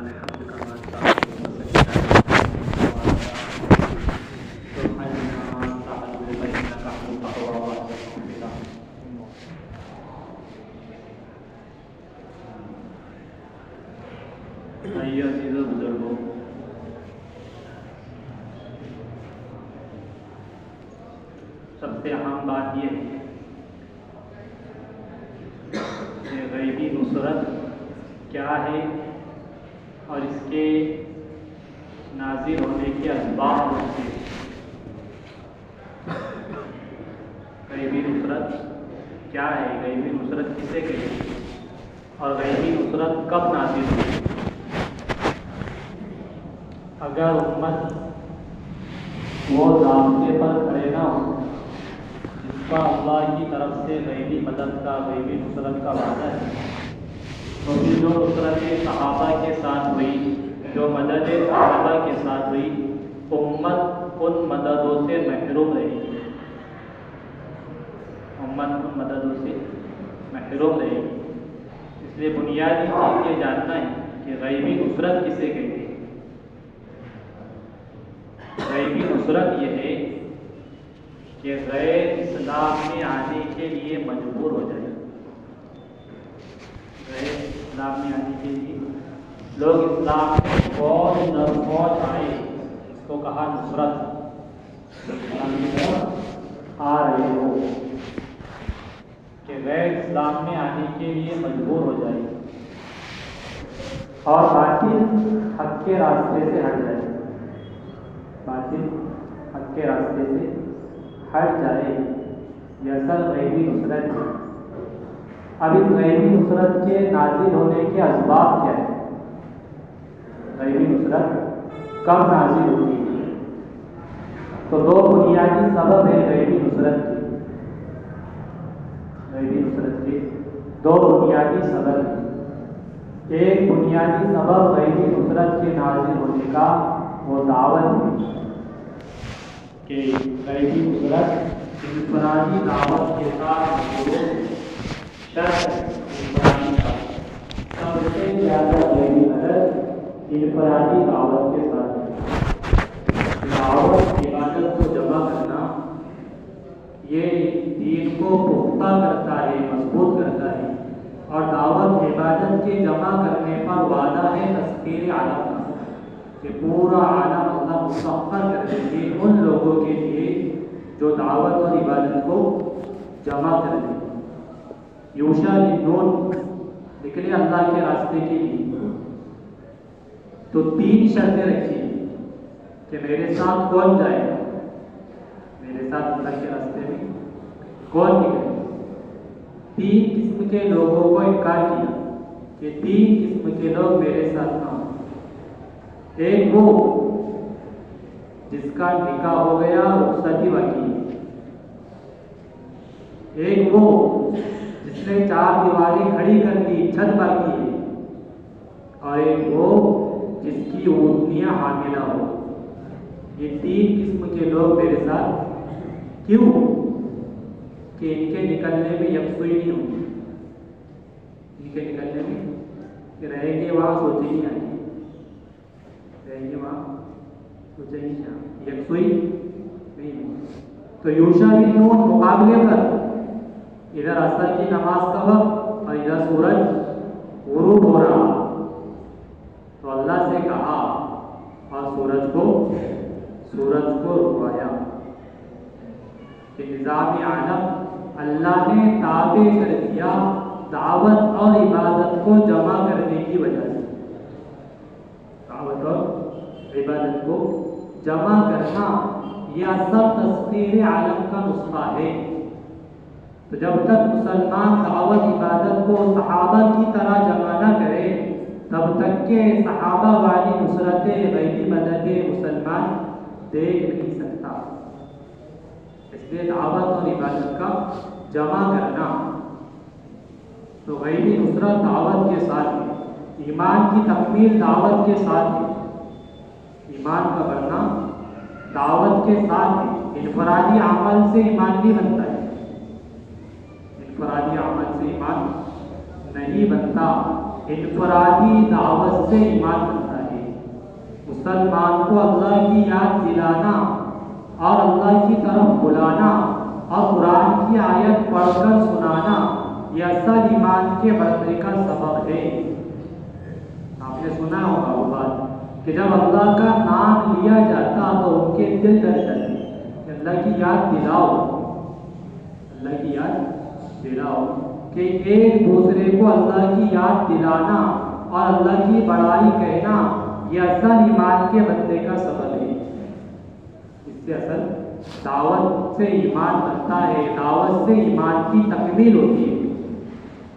الحمد كما تعلم سبحانك تعلم بينك حقوق الله عزیزو بزرگوں، سب سے اہم بات یہ ہے کہ غیبی نصرت کیا ہے اور اس کے نازل ہونے کے اسباب ہوتے ہیں۔ غیبی نصرت کیا ہے، غیبی نصرت کسے کہتے ہیں اور غیبی نصرت کب نازل ہوتی ہے؟ اگر امت وہ ضابطے پر کھڑے نہ ہو جس کا اللہ کی طرف سے غیبی مدد کا، غیبی نصرت کا وعدہ ہے، تو پھر جو نصرت صحابہ کے ساتھ ہوئی، جو مدد صحابہ کے ساتھ ہوئی، امت ان مددوں سے محروم رہے گی، امت ان مددوں سے محروم رہے گی۔ اس لیے بنیادی چیز یہ جاننا ہے کہ غیبی نصرت کسے کہتے ہیں۔ غیبی نصرت یہ ہے کہ غیر اسلام میں آنے کے لیے مجبور ہو جائے، غیر اسلام میں آنے کے لیے لوگ اسلام میں فوج در فوج آئے، اس کو کہا نصرت، اسلام کی طرف آ رہے ہو، کہ غیر اسلام میں آنے کے لیے مجبور ہو جائے اور باطل حق کے راستے سے ہٹ جائے، باطل حق کے راستے سے ہٹ جائے، یہ اصل غیبی نصرت ہے۔ اب اس غیبی نصرت کے نازل ہونے کے اسباب کیا ہیں؟ غیبی نصرت کب نازل ہوتی ہے؟ تو دو بنیادی سبب ہیں غیبی نصرت کے، غیبی نصرت کے دو بنیادی سبب ہیں۔ ایک بنیادی سبب غیبی نصرت کے نازل ہونے کا وہ دعوت ہے کہ غیبی نصرت انفرادی دعوت کے ساتھ شرط انفرادی دعوت، سب سے زیادہ غیبی مدد انفرادی دعوت کے ساتھ ہے۔ دعوت عبادت کو جمع کرنا یہ دین کو پختہ کرتا ہے، مضبوط کرتا ہے، اور دعوت عبادت کے جمع کرنے پر وعدہ ہے تسخیر عالم کا، کہ پورا عالم اللہ مسخر کر دیں گے ان لوگوں کے لیے جو دعوت اور عبادت کو جمع کر دیں۔ یوشع بن نون نکلے اللہ کے راستے کے لیے، تو تین شرطیں رکھی کہ میرے ساتھ کون جائے گا، میرے ساتھ اللہ کے راستے میں کون نکلے۔ تین قسم کے لوگوں کو انکار کیا کہ تین قسم کے لوگ میرے ساتھ نہ ہوں۔ ایک وہ جس کا نکاح ہو گیا، رخصتی باقی ہے۔ ایک وہ جس نے چار دیواریں کھڑی کر دی، چھت باقی ہے۔ اور ایک وہ جس کی اونٹنیاں حاملہ ہو۔ یہ تین قسم کے لوگ میرے ساتھ کیوں؟ کہ ان کے نکلنے میں یکسوئی نہیں ہوگی، ان کے نکلنے میں کہ رہیں گے وہاں سوچیں گے آگے، رہیں گے وہاں سوچیں گے کیا، یکسوئی نہیں ہوگی۔ تو یوشع بن نون مقابلے پر ادھر عصر کی نماز کا وقت اور ادھر سورج غروب ہو رہا، تو اللہ سے کہا اور سورج کو رکوایا کہ نظام عالم اللہ نے تابع کر دیا دعوت اور عبادت کو جمع کرنے کی وجہ سے۔ دعوت اور عبادت کو جمع کرنا یہ اصل تسخیر عالم کا نسخہ ہے۔ تو جب تک مسلمان دعوت عبادت کو صحابہ کی طرح جمع نہ کرے، تب تک کہ صحابہ والی نصرتیں، غیبی مددیں مسلمان دیکھ نہیں سکتا۔ اس لیے دعوت اور عبادت کا جمع کرنا، تو غیبی نصرت دعوت کے ساتھ ہے، ایمان کی تکمیل دعوت کے ساتھ ہے، ایمان کا بڑھنا دعوت کے ساتھ ہے۔ انفرادی عمل سے ایمان نہیں بنتا ہے، انفرادی عمل سے ایمان نہیں بنتا، انفرادی دعوت سے ایمان بنتا ہے۔ مسلمان کو اللہ کی یاد دلانا اور اللہ کی طرف بلانا اور قرآن کی آیت پڑھ کر سنانا یہ اصل ایمان کے بڑھنے کا سبب ہے۔ آپ نے سنا ہوگا وہ بات کہ جب اللہ کا نام لیا جاتا تو ان کے دل ڈر جاتے کہ اللہ کی یاد دلاؤ، اللہ کی یاد دلاؤ، کہ ایک دوسرے کو اللہ کی یاد دلانا اور اللہ کی بڑائی کہنا یہ اصل ایمان کے بننے کا سبب ہے۔ اس سے اصل دعوت سے ایمان بنتا ہے، دعوت سے ایمان کی تکمیل ہوتی ہے۔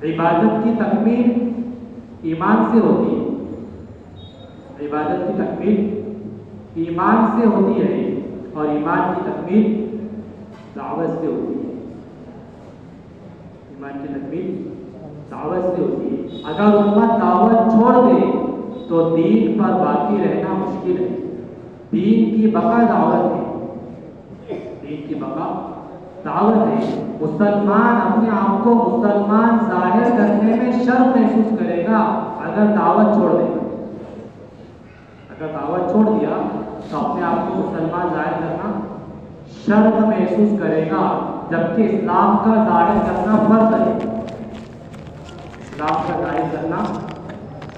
عبادت کی تکمیل ایمان سے ہوتی ہے، عبادت کی تکمیل ایمان سے ہوتی ہے اور ایمان کی تکمیل دعوت سے ہوتی ہے۔ ایمان کی تکمیل دعوت سے ہوتی ہے۔ اگر امت دعوت چھوڑ دے تو دین پر باقی رہنا مشکل ہے۔ دین کی بقا دعوت ہے، دین کی بقا دعوت ہے۔ مسلمان اپنے آپ کو مسلمان ظاہر کرنے میں شرم محسوس کرے گا اگر دعوت چھوڑ دے گا۔ اگر دعوت چھوڑ دیا تو اپنے آپ کو مسلمان ظاہر کرنا شرم محسوس کرے گا، جبکہ اسلام کا ظاہر کرنا فرض ہے۔ اسلام کا ظاہر کرنا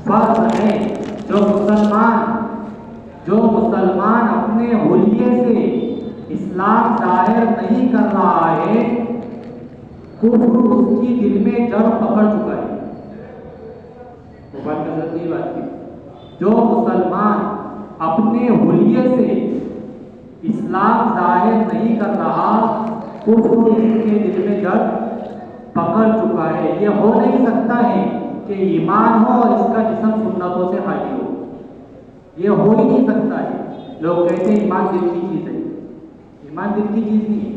فرض ہے۔ جو مسلمان اپنے حلیے سے اسلام ظاہر نہیں کر رہا ہے، کفر اس کی دل میں جڑ پکڑ چکا ہے۔ بات کی جو مسلمان اپنے حلیے سے اسلام ظاہر نہیں کر رہا، کفر اس کے دل میں جڑ پکڑ چکا ہے۔ یہ ہو نہیں سکتا ہے کہ ایمان ہو اور اس کا جسم سنتوں سے خالی ہو، یہ ہو ہی نہیں سکتا ہے۔ لوگ کہتے ہیں ایمان دل کی چیز ہے، ایمان دل کی چیز نہیں ہے،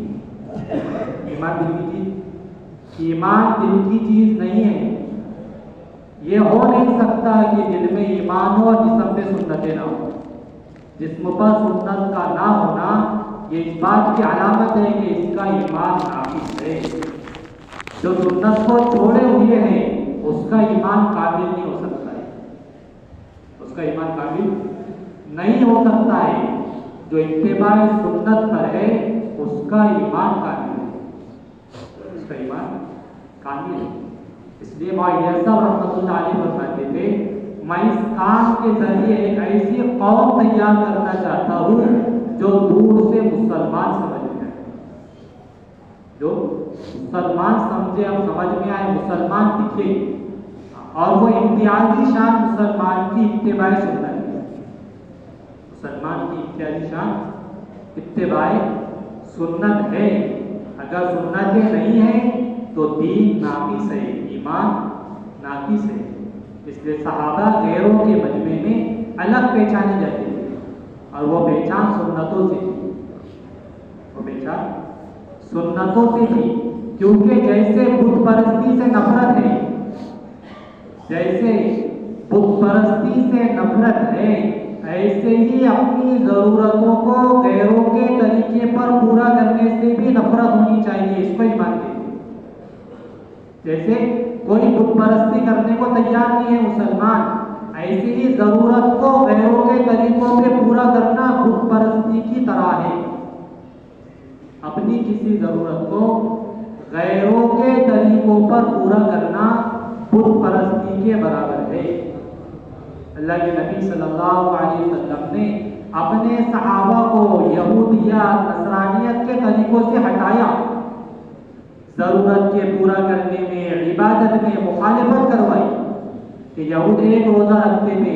ایمان دل کی چیز نہیں ہے۔ یہ ہو نہیں سکتا کہ دل میں ایمان ہو اور جسم پہ سنتیں نہ ہو۔ جسم پر سنت کا نہ ہونا یہ اس بات کی علامت ہے کہ اس کا ایمان ناقص ہے۔ جو سنت کو چھوڑے ہوئے ہیں اس کا ایمان کامل نہیں ہو سکتا ہے، اس کا ایمان کامل نہیں ہو سکتا ہے۔ جو اتباع سنت پر ہے اس کا ایمان کامل ہے، اس کا ایمان کامل ہے۔ اس لیے مولانا صاحب رحمۃ اللہ علیہ فرماتے تھے، میں اس کام کے ذریعے ایک ایسی قوم تیار کرنا چاہتا ہوں جو دور سے مسلمان سمجھ میں آئے، جو مسلمان سمجھے اور سمجھ میں آئے، مسلمان دکھے، اور وہ امتیازی شان مسلمان کی اتباع سنت ہے۔ مسلمان کی امتیازی شان اتباع سنت ہے۔ اگر سنتیں نہیں ہیں تو دین ناقص ہے، ایمان ناقص ہے۔ اس لیے صحابہ غیروں کے مجمع میں الگ پہچانے جاتے تھے اور وہ پہچان سنتوں سے تھی، وہ پہچان سنتوں سے تھی، کیونکہ جیسے بت پرستی سے نفرت ہے، جیسے بت پرستی سے نفرت ہے، ایسے ہی اپنی ضرورتوں کو غیروں کے طریقے پر پورا کرنے سے بھی نفرت ہونی چاہیے۔ اس کو ہی مانتے ہیں۔ جیسے کوئی بت پرستی کرنے کو تیار نہیں ہے مسلمان، ایسے ہی ضرورت کو غیروں کے طریقوں پہ پورا کرنا بت پرستی کی طرح ہے۔ اپنی کسی ضرورت کو غیروں کے طریقوں پر پورا کرنا بت پرستی کے برابر ہے۔ اللہ کے نبی صلی اللہ علیہ وسلم نے اپنے صحابہ کو یہودیت نصرانیت کے طریقوں سے ہٹایا، ضرورت کے پورا کرنے میں، عبادت میں مخالفت کروائی۔ کہ یہود ایک روزہ رکھتے تھے،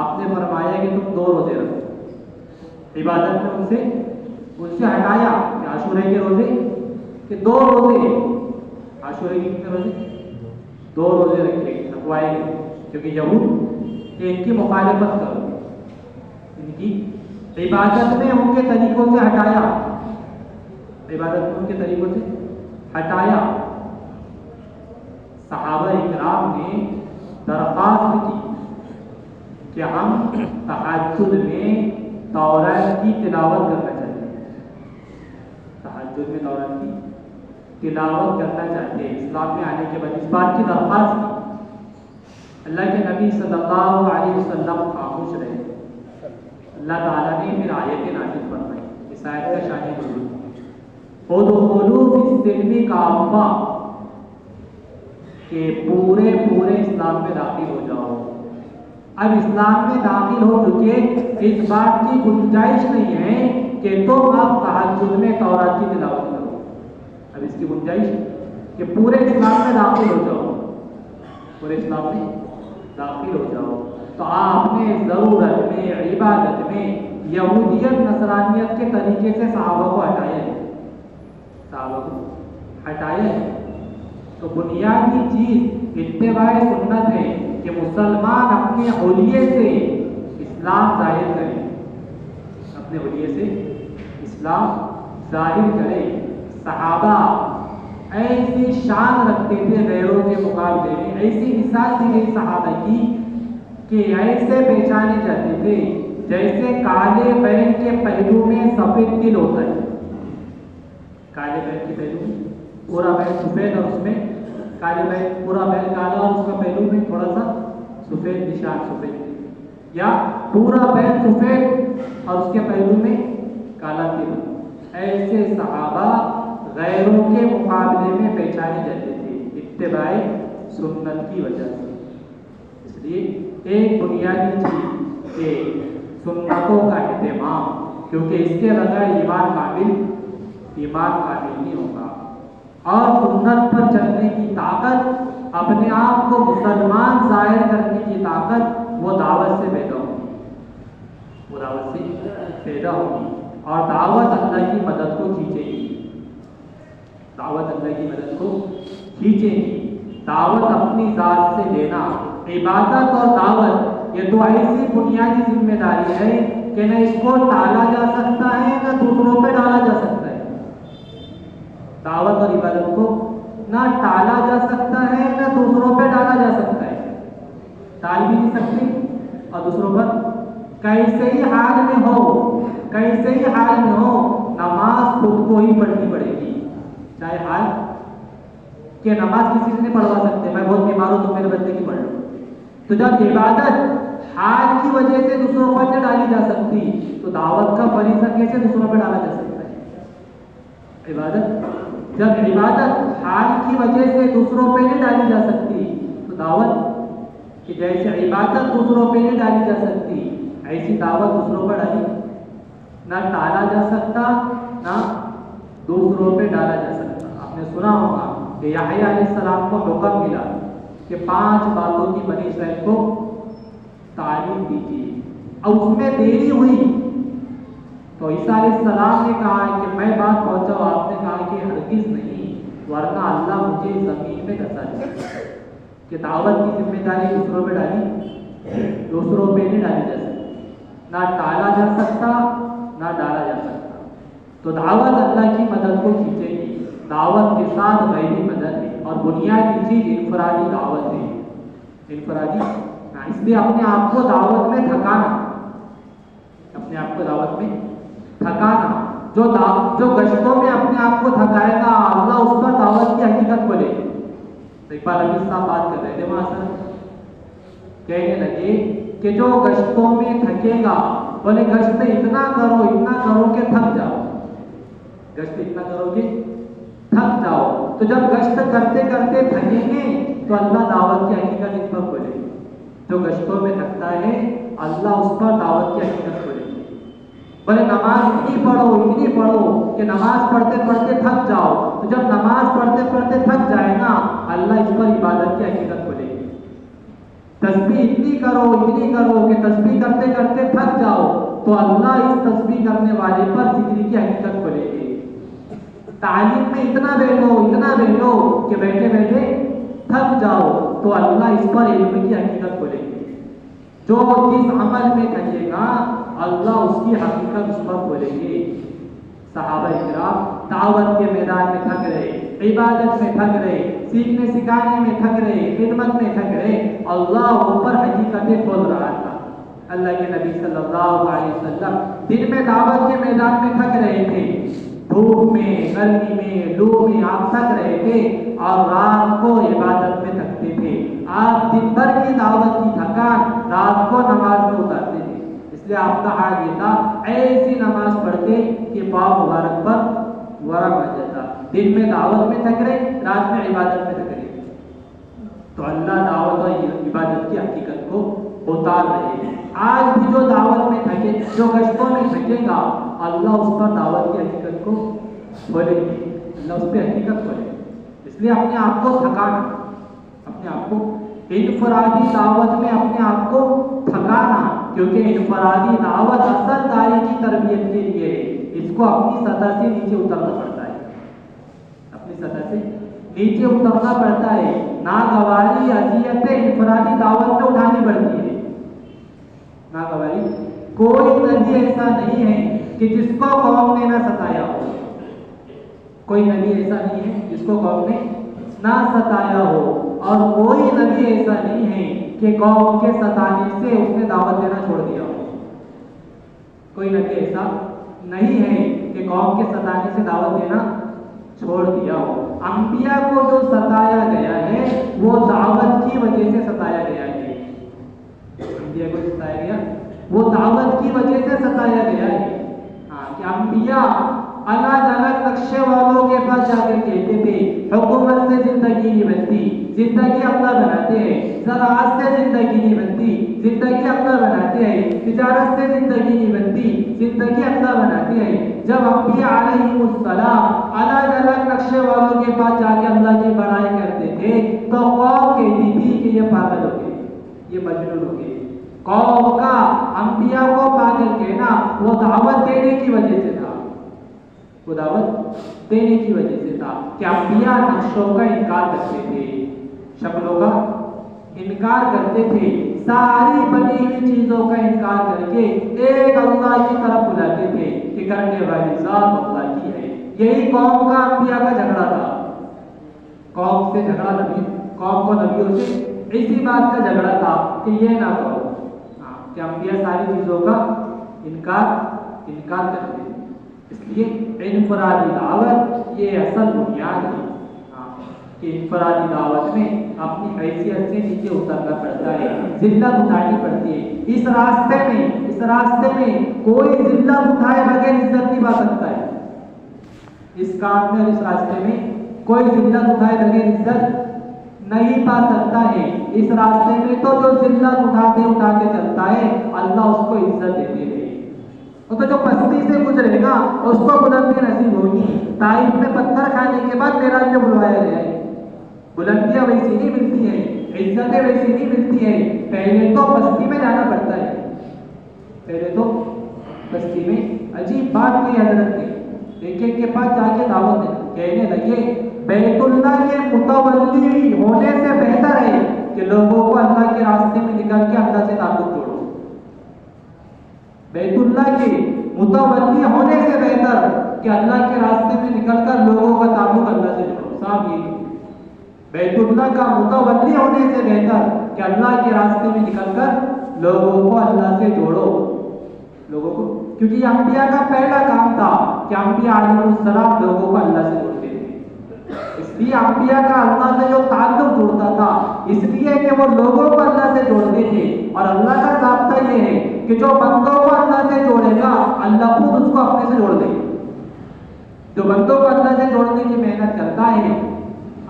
آپ نے فرمایا کہ تم 2 روزے رکھو۔ عبادت میں ان سے ہٹایا کہ عاشورے کے روزے کہ 2 روزے، عاشورے کے کتنے روزے؟ 2 روزے رکھوائے گے، کیونکہ یہود ان کی مخالفت کرو، ان کی عبادت میں ان کے طریقوں سے ہٹایا، عبادت میں ان کے طریقوں سے ہٹایا۔ صحابہ اکرام نے درخواست کی کہ ہم تہجد میں تورات کی تلاوت کرنا چاہتے ہیں، تہجد میں تورات کی تلاوت کرنا چاہتے ہیں۔ اسلام میں آنے کے بعد اس بات کی درخواست کی۔ اللہ کے نبی صلی اللہ علیہ وسلم خاموش رہے. اللہ تعالیٰ نے پھر آیت نازل فرمائی. اس آیت کا شان نزول ادخلوا فی السلم کافہ کہ پورے اسلام میں داخل ہو جاؤ. اب اسلام میں داخل ہو چکے, اس بات کی گنجائش نہیں ہے کہ تم اب تہجد میں تورات کی تلاوت کرو. اب اس کی گنجائش کہ پورے اسلام میں داخل ہو جاؤ, پورے اسلام میں داخل ہو جاؤ. تو آپ نے ضرورت میں, عبادت میں یہودیت نصرانیت کے طریقے سے صحابہ کو ہٹایا ہے, صحابہ کو ہٹایا ہے. تو بنیادی چیز اتباع سنت ہے کہ مسلمان اپنے حلیے سے اسلام ظاہر کرے, اپنے حلیے سے اسلام ظاہر کرے. صحابہ ایسی شان رکھتے تھے غیروں کے مقابلے میں, ایسی مثال دی گئی صحابہ کی کہ ایسے پہچانے جاتے تھے جیسے کالے بیل کے پہلو میں سفید تل ہوتا ہے. کالے بیل کے پہلو میں پورا بیل سفید اور اس میں کالے بیل, پورا بیل کالا اور اس کا پہلو میں تھوڑا سا سفید نشان, سفید یا پورا بیل سفید اور اس کے پہلو میں کالا تل. ایسے صحابہ غیروں کے مقابلے میں پہچانے جاتے تھے اتباع سنت کی وجہ سے. اس لیے ایک بنیادی چیز کہ سنتوں کا اہتمام, کیونکہ اس کے بغیر ایمان کامل نہیں ہوگا. اور سنت پر چلنے کی طاقت, اپنے آپ کو مسلمان ظاہر کرنے کی طاقت وہ دعوت سے پیدا ہوگی, وہ دعوت سے پیدا ہوگی. اور دعوت اللہ کی مدد کو کھینچے گی, دعوت اللہ کی مدد کو کھینچے گی. دعوت اپنی ذات سے دینا, عبادت اور دعوت یہ تو ایسی بنیادی ذمہ داری ہے کہ نہ اس کو ٹالا جا سکتا ہے نہ دوسروں پہ ڈالا جا سکتا ہے. دعوت اور عبادت کو نہ ٹالا جا سکتا ہے نہ دوسروں پہ ڈالا جا سکتا ہے. ٹال بھی نہیں سکتے اور دوسروں پر کیسے ہی حال میں ہو نماز خود کو ہی پڑھنی پڑے گی. چاہے حال کہ نماز کسی سے نہیں پڑھوا سکتے, میں بہت بیمار ہوں تو میرے بچے کی پڑھ لو. تو جب عبادت حال کی وجہ سے دوسروں پر نہیں ڈالی جا سکتی تو دعوت کا فریضہ کیسے دوسروں پہ ڈالا جا سکتا ہے. جب عبادت حال کی وجہ سے دوسروں پہ نہیں ڈالی جا سکتی تو دعوت کہ جیسے عبادت دوسروں پہ نہیں ڈالی جا سکتی ایسی دعوت دوسروں پر ڈالی نہ ٹالا جا سکتا نہ دوسروں پہ ڈالا جا سکتا. آپ نے سنا ہوگا کہ یحییٰ علیہ السلام کو حکم ملا کہ 5 باتوں کی بنی اسرائیل کو تعلیم دیجیے, اور اس میں دیری ہوئی تو عیسیٰ علیہ السلام نے کہا کہ میں بات پہنچاؤ. آپ نے کہا کہ ہرگز نہیں, ورنہ اللہ مجھے زمین میں دھسا دے. کہ دعوت کی ذمہ داری دوسروں پہ نہیں ڈالی جا سکتی, نہ ٹالا جا سکتا نہ ڈالا جا سکتا. تو دعوت اللہ کی مدد کو کھینچے گی, دعوت کے ساتھ غیبی مدد ہے. اور بنیادی چیز انفرادی دعوت ہے, انفرادی. اس لیے اپنے آپ کو دعوت میں تھکانا, اپنے آپ کو دعوت میں تھکانا. جو گشتوں میں اپنے آپ کو تھکائے گا اللہ اس پر دعوت کی حقیقت بولے. اقبال حفیظ صاحب بات کر رہے تھے وہاں سے, کہنے لگے کہ جو گشتوں میں تھکے گا, بولے گشت اتنا کرو کہ تھک جاؤ, گشت اتنا کرو کہ تھک جاؤ. تو جب گشت کرتے کرتے تھکیں گے تو اللہ دعوت کی حقیقت اس پر بولے. جو گشتوں میں تھکتا ہے اللہ اس پر دعوت کی حقیقت بولے. بولے نماز اتنی پڑھو کہ نماز پڑھتے پڑھتے تھک جاؤ. تو جب نماز پڑھتے پڑھتے تھک جائے نا اللہ اس پر عبادت کی حقیقت بولے گی. تسبیح اتنی کرو کہ تسبیح کرتے کرتے تھک جاؤ تو اللہ اس تسبیح کرنے والے پر ذکر کی حقیقت بولے گی. تعلیم میں اتنا بیٹھو کہ بیٹھے بیٹھے تھک جاؤ تو اللہ اس پر علم کی حقیقت بولے گی. جو جس عمل میں تھکے گا اللہ اس کی حقیقت اس پر بولے گی. صحابہ کرام دعوت کے میدان میں تھک رہے, عبادت میں تھک رہے, سیکھنے سکھانے میں تھک رہے, خدمت میں تھک رہے, اللہ ان پر حقیقتیں کھول رہا تھا. اللہ کے نبی صلی اللہ علیہ وسلم دن میں دعوت کے میدان میں تھک رہے تھے, دھوپ میں, گرمی میں, لو میں آپ تھک رہے تھے, اور رات کو عبادت میں تھکتے تھے. آپ دن بھر کی دعوت کی تھکان رات کو نماز میں اتارتے تھے، اس لیے آپ کا حال یہ تھا ایسی نماز پڑھتے کہ پاؤں مبارک پر ورم آ جاتا، دن میں دعوت میں تھک رہے، رات میں عبادت میں تھک رہے، تو اللہ دعوت اور عبادت کی حقیقت کو اتار رہے ہیں۔ آج بھی جو دعوت میں تھکے، جو گشتوں میں تھکے گا، اللہ اس پر دعوت کی حقیقت کو کھولے گی، اللہ اس پہ حقیقت کھولے گی۔ اس لیے اپنے آپ کو تھکانا، اپنے آپ کو انفرادی دعوت میں اپنے آپ کو تھکانا، کیونکہ انفرادی دعوت اصل داعی کی تربیت کے لیے ہے، اس کو اپنی سطح سے نیچے اترنا پڑتا ہے، اپنی سطح سے نیچے اترنا پڑتا ہے، ناگواری اذیتیں انفرادی دعوت میں اٹھانی پڑتی ہے، ناگواری۔ کوئی نبی ایسا نہیں ہے کہ جس کو قوم نے نہ ستایا ہو، کوئی نبی ایسا نہیں ہے جس کو قوم نے نہ ستایا ہو، اور کوئی نبی ایسا نہیں ہے کہ قوم کے ستانے سے اس نے دعوت دینا چھوڑ دیا ہو، کوئی نبی ایسا نہیں ہے کہ قوم کے ستانے سے دعوت دینا چھوڑ دیا ہو۔ انبیاء کو جو ستایا گیا ہے وہ دعوت کی وجہ سے ستایا گیا ہے، انبیاء کو ستایا گیا وہ دعوت کی وجہ سے ستایا گیا ہے۔ کہ انبیاء الگ الگ نقشے والوں کے پاس جا کر کہتے تھے حکومت سے زندگی نہیں بنتی، زندگی اپنا بناتے ہیں، زراعت سے زندگی نہیں بنتی، زندگی اپنا بناتے ہیں، تجارت سے زندگی نہیں بنتی، زندگی اپنا بناتے ہیں۔ جب انبیاء علیہ السلام الگ الگ نقشے والوں کے پاس جا کے اللہ کی بڑائی کرتے تھے تو قوم کہتی تھی کہ یہ پاگل ہو گئے، یہ مجنون ہو گئے۔ قوم کا انبیاء کو پاگل کہنا وہ دعوت دینے کی وجہ سے تھا، وہ دعوت دینے کی وجہ سے تھا کہ انبیاء نقشوں کا انکار کرتے تھے، شکلوں کا انکار کرتے تھے، ساری بنی ہوئی چیزوں کا انکار کر کے ایک اللہ کی طرف بلاتے تھے کہ کرنے والی ذات اللہ کی ہے۔ یہی قوم کا انبیاء کا جھگڑا تھا، قوم سے جھگڑا نبی، قوم کو نبیوں سے اسی بات کا جھگڑا تھا کہ یہ نہ کرو، کہ انبیاء ساری چیزوں کا انکار کرتے ہیں۔ اس لیے انفرادی دعوت یہ اصل بنیاد ہے کہ انفرادی دعوت میں اپنی حیثیت سے نیچے اترنا پڑتا ہے، ذلت اٹھانی پڑتی ہے۔ اس راستے میں کوئی ذلت اٹھائے بغیر عزت نہیں پا سکتا ہے، اس کام میں اور اس راستے میں کوئی ذلت اٹھائے بغیر عزت نہیں پا سکتا ہے۔ اس راستے میں تو جو ذلت اٹھاتے چلتا ہے اللہ اس کو عزت دیتے ہیں، تو جو پستی سے گزرے گا اس کو بلندی نصیب ہوگی۔ طائف میں پتھر کھانے کے بعد معراج میں بلوایا گیا ہے، بلندیاں ویسی نہیں ملتی ہیں، عزتیں ویسی نہیں ملتی ہیں، پہلے تو پستی میں جانا پڑتا ہے، پہلے تو پستی میں۔ عجیب بات کی حضرت نے ایک کے پاس جا کے دعوت دینا، کہنے لگے بیت اللہ کے متولی ہونے سے بہتر ہے کہ لوگوں کو اللہ کے راستے میں نکل کے اللہ سے تعلق جوڑو، بیت اللہ کے متولی ہونے سے بہتر کہ اللہ کے راستے میں نکل کر لوگوں کا تعلق اللہ سے جوڑو۔ صاحب یہ بیت اللہ کا متولی ہونے سے بہتر کہ اللہ کے راستے میں نکل کر لوگوں کو اللہ سے جوڑو، لوگوں کو، کیونکہ یہ انبیاء کا پہلا کام تھا کہ انبیاء علیہ السلام لوگوں کو اللہ سے جوڑتے تھے۔ اس لیے انبیاء کا اللہ سے جو تعلق جڑتا تھا اس لیے کہ وہ لوگوں کو اللہ سے جوڑتے تھے، اور اللہ کا ضابطہ یہ ہے کہ جو بندوں کو اللہ سے جوڑے گا اللہ خود اس کو اپنے سے جوڑ دے گا، جو بندوں کو اللہ سے جوڑنے کی محنت کرتا ہے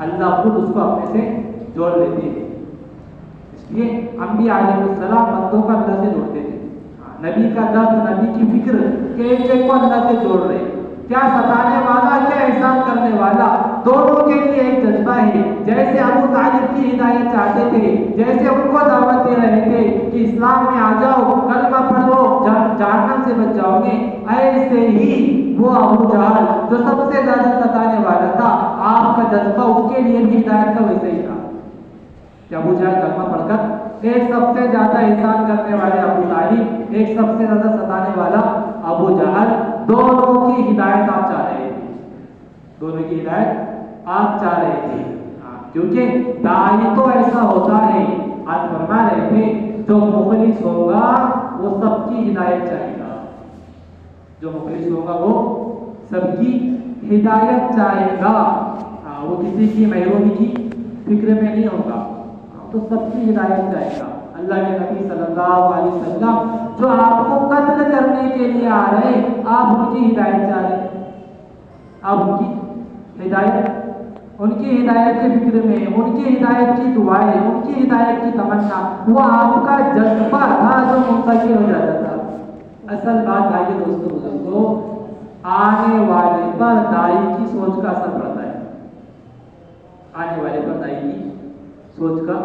اللہ خود اس کو اپنے سے جوڑ لیتے ہیں۔ اس لیے انبیاء علیہ السلام بندوں کو اللہ سے جوڑتے تھے، نبی کا درد، نبی کی فکر کہ ایک ایک کو اللہ سے جوڑ رہے، کیا ستانے والا کیا احسان کرنے والا، دونوں کے لیے ایک جذبہ ہے۔ جیسے ابو طالب کی ہدایت چاہتے تھے، جیسے ان کو دعوت دے رہے تھے کہ اسلام میں آ جاؤ، کلمہ پڑھو، جہنم سے بچ جاؤ گے، ایسے ہی وہ ابو جہل جو سب سے زیادہ ستانے والا تھا، آپ کا جذبہ اس کے لیے بھی ہدایت کا ویسے ہی تھا کہ ابو جہل کلمہ پڑھ کر ایک سب سے زیادہ احسان کرنے والے ابو طالب، ایک سب سے زیادہ ستانے والا ابو جہل، دونوں کی ہدایت آپ چاہ رہے تھے، دونوں کی ہدایت آپ چاہ رہے تھے، کیونکہ داعی تو ایسا ہوتا ہے، آج فرما رہے تھے جو مخلص ہوگا وہ سب کی ہدایت چاہے گا، جو مخلص ہوگا وہ سب کی ہدایت چاہے گا، وہ کسی کی محرومی کی فکر میں نہیں ہوگا، تو سب کی ہدایت جائے گا۔ اللہ کے نبی صلی اللہ علیہ وسلم جو آپ کو قتل کرنے کے لیے آ رہے، آپ ان کی ہدایت چاہ رہے، آپ ان کی ہدایت کے فکر میں، ان کی ہدایت کی دعائیں، ان کی ہدایت کی تمنا، وہ آپ کا جذبہ تھا جو منتقل ہو جاتا تھا۔ اصل بات ہے کہ دوستوں بزرگوں، آنے والے پر دائی کی سوچ کا اثر پڑتا ہے، آنے والے پر دائی کی سوچ کا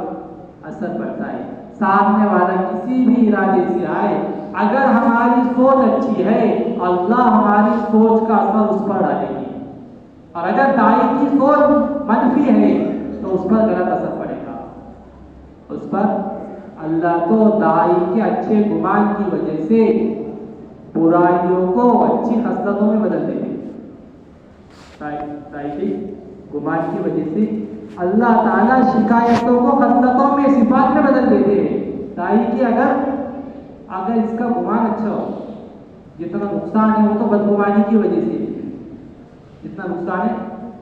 اثر پڑتا ہے۔ سامنے والا کسی بھی ارادے سے آئے، اگر ہماری سوچ اچھی ہے، اللہ ہماری سوچ کا اثر اس پر ڈالے گی، اور اگر دائی کی سوچ منفی ہے تو اس پر غلط اثر پڑے گا، اس پر اللہ تو دائی کے اچھے گمان کی وجہ سے برائیوں کو اچھی خصلتوں میں بدل دیتے ہیں۔ دائی کے گمان کی وجہ سے اللہ تعالیٰ شکایتوں کو خصلتوں میں، صفات میں بدل دیتے ہیں۔ دائی کی اگر اس کا گمان اچھا ہو، جتنا نقصان ہے وہ تو بدگمانی کی وجہ سے، جتنا نقصان ہے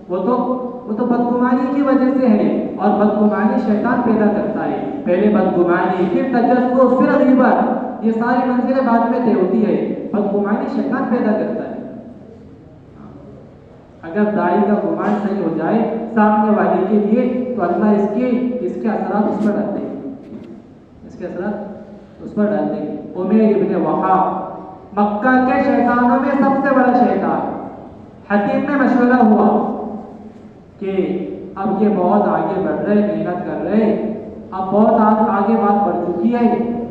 وہ تو بدگمانی کی وجہ سے ہے، اور بدگمانی شیطان پیدا کرتا ہے۔ پہلے بدگمانی، پھر تجسس، پھر غیبت، یہ ساری منزلیں بعد میں طے ہوتی ہے۔ بدگمانی شیطان پیدا کرتا ہے۔ اگر دائی کا گمان صحیح ہو جائے سامنے والے کے لیے تو اللہ اس کے اثرات اس پر ڈالتے ہیں، اس کے اثرات اس پر ڈالتے ہیں۔ عمیر ابن وہاب مکہ کے شیطانوں میں سب سے بڑا شیطان، حتیم میں مشورہ ہوا کہ اب یہ بہت آگے بڑھ رہے، محنت کر رہے، اب بہت آگے بات بڑھ چکی ہے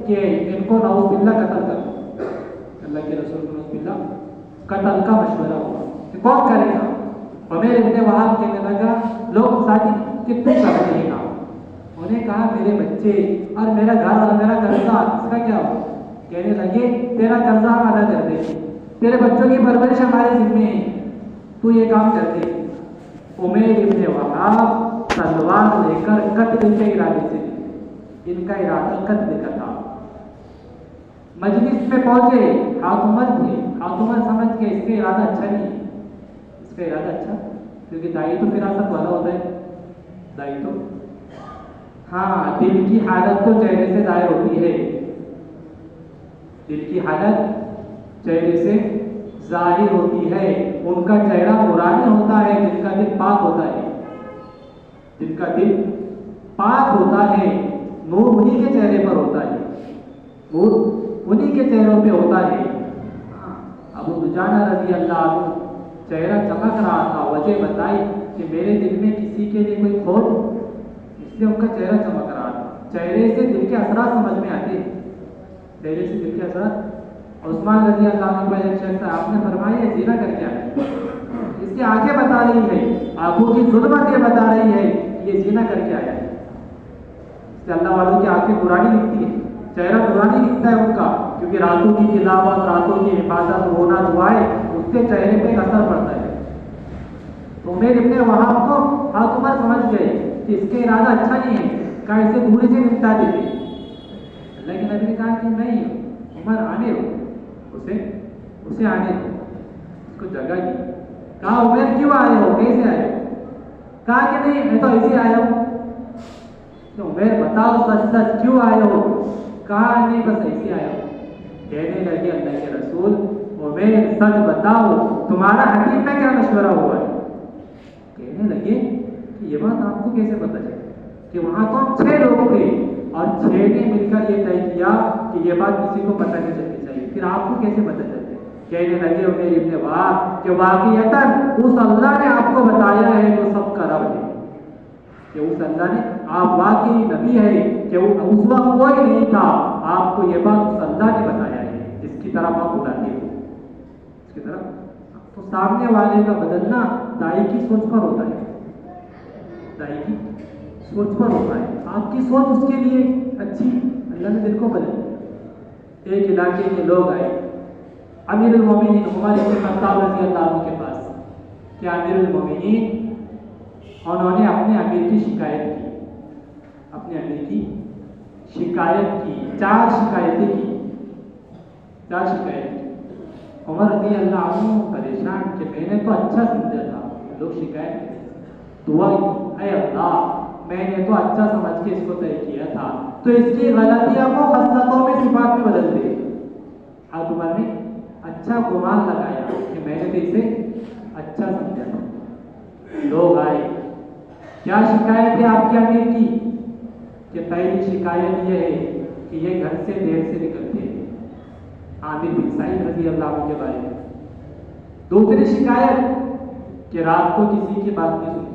کہ ان کو نعوذ باللہ قتل کرو۔ اللہ کے رسول کو نعوذ باللہ قتل کا مشورہ ہوا کہ کون کرے گا؟ عمیر ابن وہاب کہنے لگا، لوگ ساتھی کتنے کرتے ہیں کام؟ انہوں نے کہا میرے بچے اور میرا گھر اور میرا قرضہ، اس کا کیا ہو؟ کہنے لگے تیرا قرضہ ہم ادا کر دیں، تیرے بچوں کی پرورش ہمارے ذمے ہے، تو یہ کام کر دے۔ عمیر ابن وہاب تلوار لے کر قتل کے ارادے سے، ان کا ارادہ قتل کا تھا۔ مجلس میں پہنچے، ہاتھ عمر سمجھ کے اس کا ارادہ اچھا نہیں ہے، اس کا ارادہ اچھا، کیونکہ دائی تو فراست والا ہوتا ہے، دائی تو ہاں دل کی حالت تو چہرے سے ظاہر ہوتی ہے، دل کی حالت چہرے سے ظاہر ہوتی ہے۔ ان کا چہرہ نورانی ہوتا ہے، جن کا دل پاک ہوتا ہے، جن کا دل پاک ہوتا ہے، نور انہی کے چہرے پر ہوتا ہے، نور انہی کے چہروں پہ ہوتا ہے۔ ابو دجانہ رضی اللہ عنہ چہرہ چمک رہا تھا، وجہ بتائی کہ میرے دل میں کسی کے لیے کوئی کھوٹ، اس لیے ان کا چہرہ چمک رہا تھا۔ چہرے سے دل کے اثرات سمجھ میں آتے ہیں، چہرے سے دل کے اثرات۔ عثمان رضی اللہ عنہ کا ایک شخص آپ نے فرمایا یہ زنا کر کے آیا، اس کی آنکھیں بتا رہی ہے، آنکھوں کی ظلمت یہ بتا رہی ہے کہ یہ زنا کر کے آیا ہے۔ اس سے اللہ والوں کی آنکھیں نورانی دکھتی ہیں، چہرہ نورانی دکھتا ہے ان کا، کیونکہ راتوں کی تلاوت، راتوں کی عبادت، رونا، دعائیں، اس سے چہرے پہ اثر پڑتا ہے۔ تو عمیر ابن وہاب کو حضرت عمر سمجھ گئے کہ اس کا ارادہ اچھا نہیں ہے، کہا اسے دوری سے نمٹا دیتے۔ اللہ کے نبی نے کہا کہ نہیں عمر آنے دو، اسے آنے دو، اس کو جگہ دی۔ کہا عمر کیوں آئے ہو، کیسے آئے ہو؟ کہا کہ نہیں میں تو ایسے آیا ہوں۔ تو عمر بتاؤ سچ سچ کیوں آئے ہو؟ کہا نہیں بس ایسے آیا ہوں۔ کہنے لگے اللہ کے رسول عمر سچ بتاؤ تمہارا حتیم میں کیا مشورہ ہوا ہے؟ کہنے لگے کہ یہ بات آپ کو کیسے پتہ چلی کہ وہاں تو ہم 6 لوگ تھے اور 6 نے مل کر یہ طے کیا کہ یہ بات کسی کو پتہ نہیں چلنی چاہیے، پھر آپ کو کیسے پتہ چلے؟ کہنے لگے عمر ابن وہاب کہ واقعتاً اس اللہ نے آپ کو بتایا ہے جو سب کا رب ہے، کہ اس اللہ نے آپ واقعی نبی ہے، کہ وہ اس وقت کوئی نہیں تھا، آپ کو یہ بات اس اللہ نے بتایا ہے جس کی طرف آپ بلاتے ہو، اس کی طرف۔ تو سامنے والے کا بدلنا دائی کی سوچ پر ہوتا ہے، دائی کی سوچ پر ہوتا ہے۔ آپ کی سوچ اس کے لیے اچھی، اللہ نے دل کو بدل۔ ایک علاقے کے لوگ آئے امیر المومنین عمر بن خطاب رضی اللہ عنہ کے پاس کہ امیر المومنین، انہوں نے اپنے امیر کی شکایت کی، اپنے امیر کی شکایت کی، 4 شکایتیں کی، 4 شکایتیں کی۔ عمر رضی اللہ عنہ پریشان کہ میں نے تو اچھا سمجھا تھا، لوگ شکایت کرتے، دعا کی اے اللہ میں نے تو اچھا سمجھ کے اس کو طے کیا تھا، تو اس کی غلطیاں کو خصلتوں میں صفات میں بدل دے۔ حضرت عمر نے اچھا گمان لگایا کہ میں نے تو اسے اچھا سمجھا تھا۔ لوگ آئے، کیا شکایت ہے آپ کے امیر کی؟ کہ پہلی شکایت یہ ہے کہ یہ گھر سے دیر سے نکلتے ہیں، عامر بن سعید رضی اللہ عنہ کے بارے میں۔ دوسری شکایت کہ رات کو کسی کی بات نہیں سنتے۔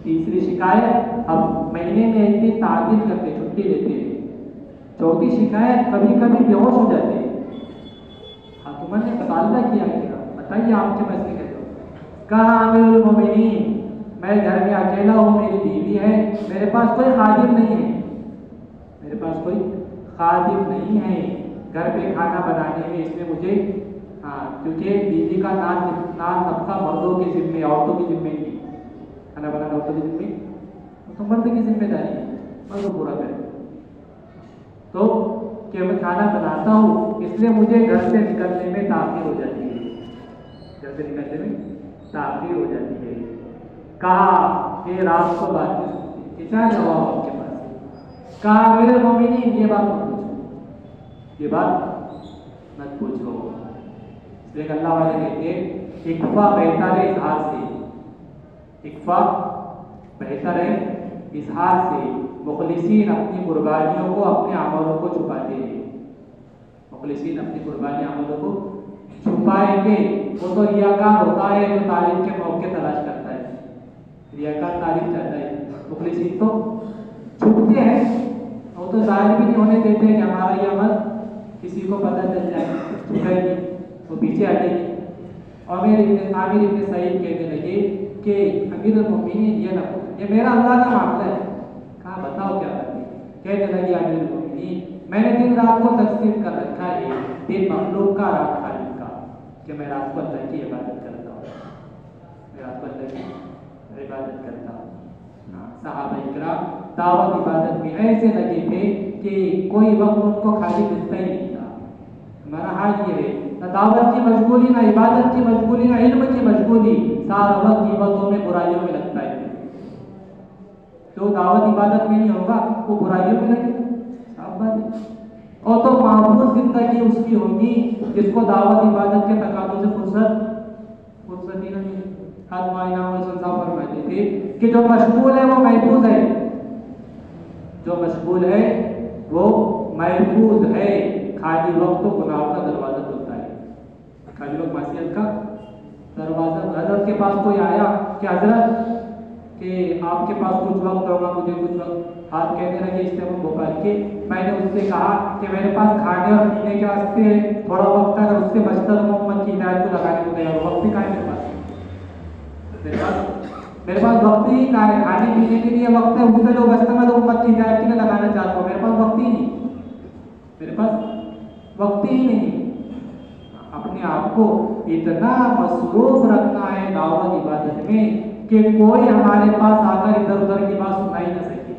تیسری شکایت اب مہینے میں ایک دن تعطیل کرتے، چھٹی لیتے ہیں۔ چوتھی شکایت کبھی کبھی بے ہوش ہو جاتے ہیں۔ حضرت عمر نے مطالبہ کیا کہ بتائیے آپ کے مسئلے کہتے ہو؟ کہا امیر المومنین میں گھر میں اکیلا ہوں، میری بیوی ہے، میرے پاس کوئی خادم نہیں ہے، میرے پاس کوئی خادم نہیں ہے گھر پہ کھانا بنانے میں، اس میں مجھے کیونکہ بیوی کا نان نفقہ مردوں کے ذمے، عورتوں کی ذمے نہیں، کھانا بنانا عورتوں کی ذمے، تو مرد کی ذمہ داری ہے، مرد پورا کرے۔ تو کہ میں کھانا بناتا ہوں اس لیے مجھے گھر سے نکلنے میں تاخیر ہو جاتی ہے، گھر سے نکلنے میں تاخیر ہو جاتی ہے۔ کہا کہ رات کو بات نہیں سنتی، کیا جواب آپ کے پاس؟ کہا امیر المومنین یہ بات مت پوچھو، یہ بات مت پوچھو، اس لیے اللہ والے کہتے ہیں اکفا بہتر ہے اظہار سے، اکفا بہتر ہے اظہار سے۔ مخلصین اپنی قربانیوں کو، اپنے عملوں کو چھپاتے ہیں، مخلصین اپنی قربانی عملوں کو چھپائیں گے۔ وہ تو ریاکار ہوتا ہے جو تعریف کے موقع تلاش کرتا ہے، ریاکار تعریف چاہتا ہے، مخلصین تو چھپتے ہیں، وہ تو ظاہر بھی نہیں ہونے دیتے کہ ہمارا یہ عمل کسی کو پتہ چل جائے، چھپے گی، وہ پیچھے ہٹے گی۔ عامر ابن سعید کہنے لگے کہ امیر المومنین یہ میرا اللہ کا معاملہ ہے۔ کہا بتاؤ کیا کرتی؟ کہنے لگے امیر المومنین میں نے دن رات کو تقسیم کر رکھا ہے، دن مخلوق کا، رات خالق کا، کہ میں رات کو اللہ کی عبادت کرتا ہوں، میں رات کو اللہ کی عبادت کرتا ہوں۔ صحابہ اکرام دعوت عبادت میں ایسے لگے تھے کہ کوئی وقت ان کو خالی ملتا ہی نہیں تھا۔ ہمارا حال یہ ہے، نہ دعوت کی مشغولی، نہ عبادت کی مشغولی، نہ علم کی مشغولی، سارا وقت غیبتوں میں، برائیوں میں لگتا ہے۔ جو دعوت عبادت میں نہیں ہوگا وہ برائیوں میں لگے، صاف بات ہے۔ اور تو محفوظ زندگی اس کی ہوگی جس کو دعوت عبادت کے تقاضوں سے فرصت ہی نہ ملے۔ حضرت معینہ صاحب فرماتے تھے کہ جو مشغول ہے وہ محفوظ ہے، جو مشغول ہے وہ محفوظ ہے۔ خالی وقت تو گناہ کا دروازہ کھلتا ہے، خالی وقت معصیت کا دروازہ۔ حضرت کے پاس کوئی آیا کہ حضرت کہ آپ کے پاس کچھ وقت ہوگا، مجھے کچھ وقت، آپ کہنے لگے اس سے ہم بھوپال کے، میں نے اس سے کہا کہ میرے پاس کھانے اور پینے کے واسطے تھوڑا وقت، اگر اس سے بچتا تو محمد کی ہدایت کو لگانے کو تیار ہوں، وقت بھی کہاں ہے میرے پاس وقت ہی کہاں ہے، کھانے پینے کے لیے وقت ہے، اس سے جو بچتا میں تو محمد کی ہدایت کے لیے لگانا چاہتا ہوں، میرے پاس وقت ہی نہیں، میرے پاس وقت ہی نہیں۔ اپنے آپ کو اتنا مصروف رکھنا ہے دعوت عبادت میں کہ کوئی ہمارے پاس آ کر ادھر ادھر کی بات سنا ہی نہ سکے۔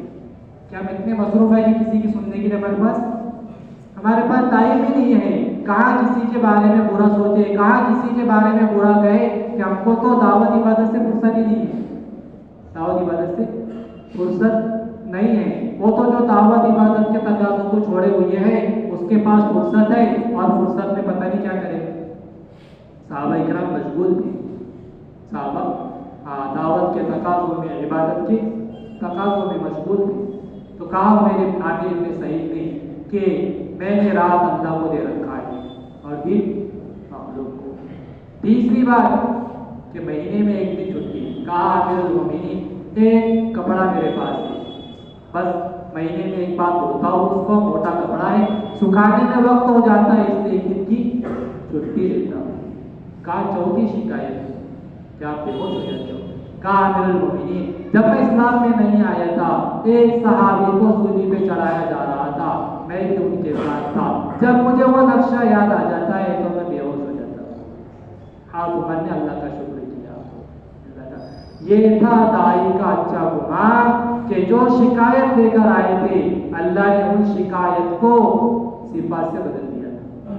کیا ہم اتنے مصروف ہیں کہ کسی کی سننے کے لیے ہمارے پاس ٹائم ہی نہیں ہے؟ کہاں کسی کے بارے میں برا سوچے، کہاں کسی کے بارے میں برا کہے، کہ ہم کو تو دعوت عبادت سے فرصت ہی نہیں ہے، دعوت عبادت سے فرصت نہیں ہے۔ وہ تو جو دعوت عبادت کے تقاضوں کو چھوڑے ہوئے ہے اس کے پاس فرصت ہے، اور فرصت میں پتہ نہیں کیا کرے۔ صحابہ اکرام مشغول تھے، صحابہ دعوت کے تقاضوں میں، عبادت کے تقاضوں میں مشغول تھے۔ تو کہا میرے عامر ابن سعید نے کہ میں نے رات اللہ کو دے رکھا ہے اور دن مخلوق کو۔ تیسری بات کہ مہینے میں ایک دن چھٹی۔ کہا امیر المومنین ایک کپڑا میرے پاس ہے، بس مہینے میں ایک بار دھوتا ہوں اس کو، موٹا کپڑا ہے، سکھانے میں وقت ہو جاتا ہے، اس لیے ایک دن کی چھٹی لیتا ہوں۔ کہا چوتھی شکایت کیا آپ بے ہوش ہو جاتے ہو؟ کہا امیر المومنین جب میں اسلام میں نہیں آیا تھا ایک صحابی کو سولی پہ چڑھایا جا رہا تھا، میں بھی ان کے ساتھ تھا، جب مجھے وہ نقشہ یاد آ جاتا ہے تو میں بے ہوش ہو جاتا ہوں۔ آپ عمر نے اللہ کا شکر کیا، یہ تھا داعی کا اچھا گمان کہ جو شکایت لے کر آئے تھے اللہ نے ان شکایت کو صفات سے بدل دیا تھا۔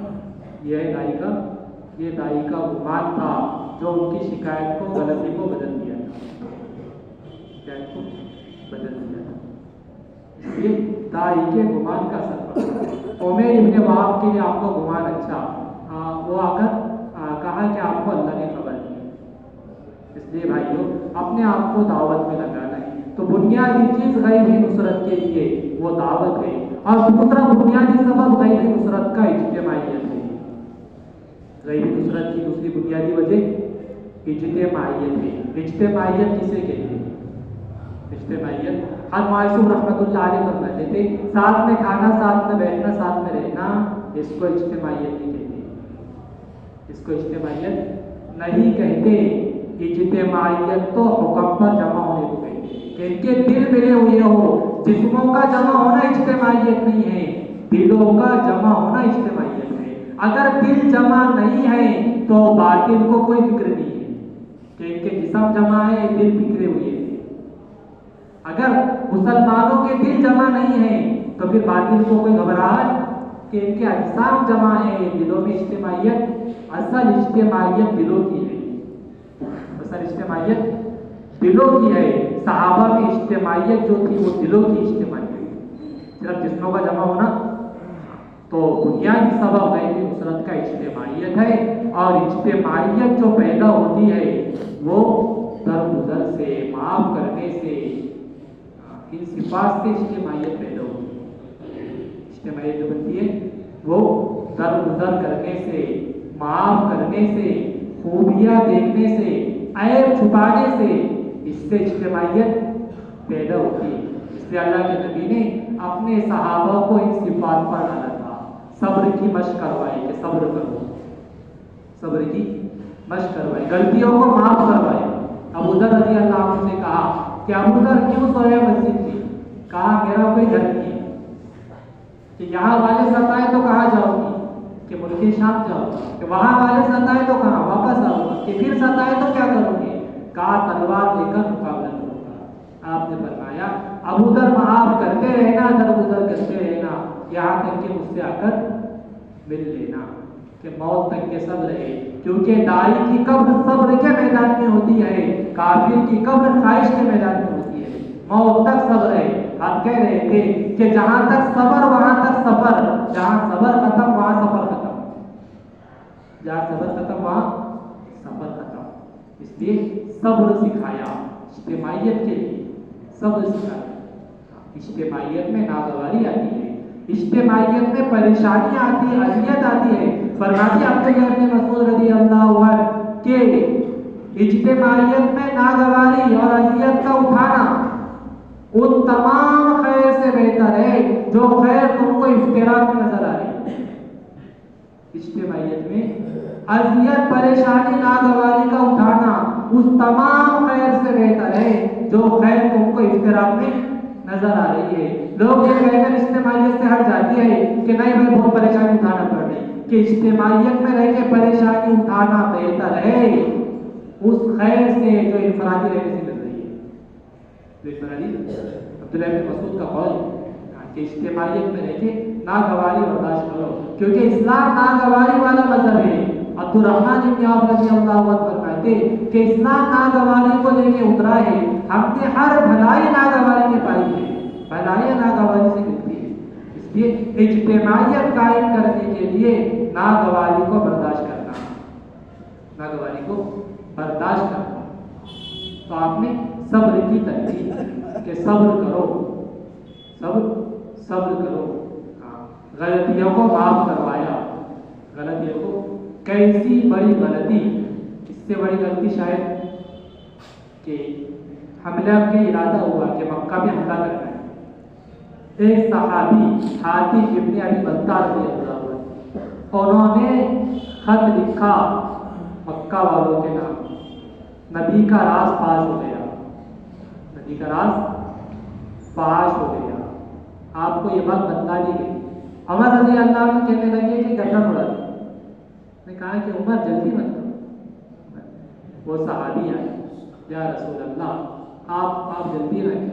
یہ داعی کا گمان تھا جو ان کی شکایت کو، غلطی کو بدل دیا تھا، شکایت کو بدل دیا تھا. اس لیے داعی کے گمان کا اثر پڑا. عمیر ابن وہاب کے لیے آپ کو گمان اچھا، وہ آ کر کہا کہ آپ کو اللہ نے خبر دی. اس لیے بھائیو اپنے آپ کو دعوت میں لگانا ہے. تو بنیادی چیز غیبی نصرت کے لیے وہ دعوت ہے، اور دوسرا بنیادی سبب غیبی نصرت کا اجتماعیت ہے. غیبی نصرت کی دوسری بنیادی وجہ اجتماعیت ہے. اجتماعیت کسے کہتے ہیں؟ اجتماعیت معصوم رحمۃ اللہ علیہ فرماتے تھے ساتھ میں کھانا، ساتھ میں بیٹھنا، ساتھ میں رہنا، اس کو اجتماعیت نہیں کہتے. اس کو اجتماعیت نہیں کہتے. اجتماعیت تو حکم پر جمع ہونے کو کہتے ہیں کہ ان کے دل ملے ہوئے ہو. جسموں کا جمع ہونا اجتماعیت نہیں ہے، دلوں کا جمع ہونا اجتماعیت ہے. اگر دل جمع نہیں ہے تو باطل کو کوئی فکر نہیں ہے کہ ان کے جسم جمع ہے، دل بکھرے ہوئے ہیں. اگر مسلمانوں کے دل جمع نہیں ہے تو پھر باطل کو کوئی گھبراہٹ کہ ان کے اجسام جمع ہیں، دلوں میں اجتماعیت. اصل اجتماعیت دلوں کی ہے. اصل اجتماعیت دلوں کی ہے. صحابہ میں اجتماعیت جو تھی وہ دلوں کی اجتماعیت. صرف جسموں کا جمع ہونا تو بنیادی سبب غیبی نصرت کا اجتماعیت ہے. اور اجتماعیت جو پیدا ہوتی ہے وہ درگزر سے، معاف کرنے سے، ان صفات سے اجتماعیت پیدا ہوتی ہے. اجتماعیت جو بنتی ہے وہ درگزر کرنے سے، معاف کرنے سے، خوبیاں دیکھنے سے، عیب چھپانے سے، اس سے اجتماعیت پیدا ہوتی ہے. اس لیے اللہ کے نبی نے اپنے صحابہ کو ان صفات پر ڈالا تھا. صبر کی مشق کروائی کہ صبر کرو، صبر کی مشق کروائی، غلطیوں کو معاف کروائے. ابو ذر رضی اللہ عنہ سے کہا کہ ابو ذر کیوں سوئے مسجد میں؟ کہا میرا کوئی گھر نہیں کہ یہاں والے ستائے تو کہاں جاؤ گی؟ کہ ملک شام جاؤ. کہ وہاں والے ستائے تو کہاں واپس آؤ گا؟ کہ پھر ستائے تو کیا کرو گے؟ کہا تلوار لے کر مقابلہ کروں گا. آپ نے فرمایا ابو ذر معاف کرتے رہنا، درگزر کرتے رہنا، یہاں تک کہ مجھ سے آ کر مل لینا، کہ موت تک کے صبر ہے. کیونکہ داعی کی قبر صبر کے میدان میں ہوتی ہے، کافر کی قبر خواہش کے میدان میں ہوتی ہے. موت تک صبر ہے. ہم کہہ رہے تھے کہ جہاں تک صبر وہاں تک سفر، جہاں صبر ختم وہاں سفر ختم، جہاں صبر ختم وہاں سفر ختم. اس لیے صبر سکھایا اجتماعیت کے لیے، صبر سکھایا. اجتماعیت میں ناگواری آتی ہے، اجتماعیت میں پریشانی آتی ہے، اذیت آتی ہے. فرماتے عبداللہ بن مسعود رضی اللہ عنہ کہ اجتماعیت میں ناگواری اور اذیت کا اٹھانا ان تمام خیر سے بہتر ہے جو خیر تم کو افتراق میں نظر آ رہی ہے. اجتماعیت میں اذیت، پریشانی، ناگواری کا اٹھانا اس تمام خیر سے بہتر ہے جو خیر تم کو افتراق میں نظر آ رہی ہے. لوگ یہ کہہ کر اجتماعیت سے ہٹ جاتی ہے کہ نہیں بھائی بہت پریشانی اٹھانا پڑ رہی، کہ اجتماعیت میں رہ کے پریشانی اٹھانا بہتر ہے اس خیر سے جو انفرادی رہنے سے مل رہی ہے. جو انفرادی عبداللہ بن مسعود کا قول کہ اجتماعیت میں رہ کے ناگواری برداشت کرو، کیونکہ اسلام ناگواری والا مذہب ہے. عبدالرحمن بن عوف رضی اللہ عنہ فرماتے کہ اسلام ناگواری کو لے کے اترا ہے. ہم نے ہر بھلائی ناگواری میں پائی ہے، بھلائی ناگواری سے ملتی ہے. اس لیے اجتماعیت قائم کرنے کے لیے ناگواری کو برداشت کرنا، ناگواری کو برداشت کرنا. تو آپ نے صبر کی ترتیب کہ صبر کرو، صبر کرو. غلطیوں کو معاف کروایا. غلطیوں کو، کیسی بڑی غلطی، اس سے بڑی غلطی شاید کہ حملہ کے ارادہ ہوا کہ مکہ میں حملہ کرنا ہے. ایک صحابی حاتم ابن ابی بلتع رضی اللہ عنہ، انہوں نے خط لکھا مکہ والوں کے نام. نبی کا راز فاش ہو گیا، نبی کا راز فاش ہو گیا. آپ کو یہ بات بتلا دی گئی. عمر رضی اللہ عنہ کہنے لگے کہ گردن اڑا دیں. نے کہا کہ عمر جلدی مت کرو. وہ صحابی آئے، یا رسول اللہ آپ جلدی نہ کریں.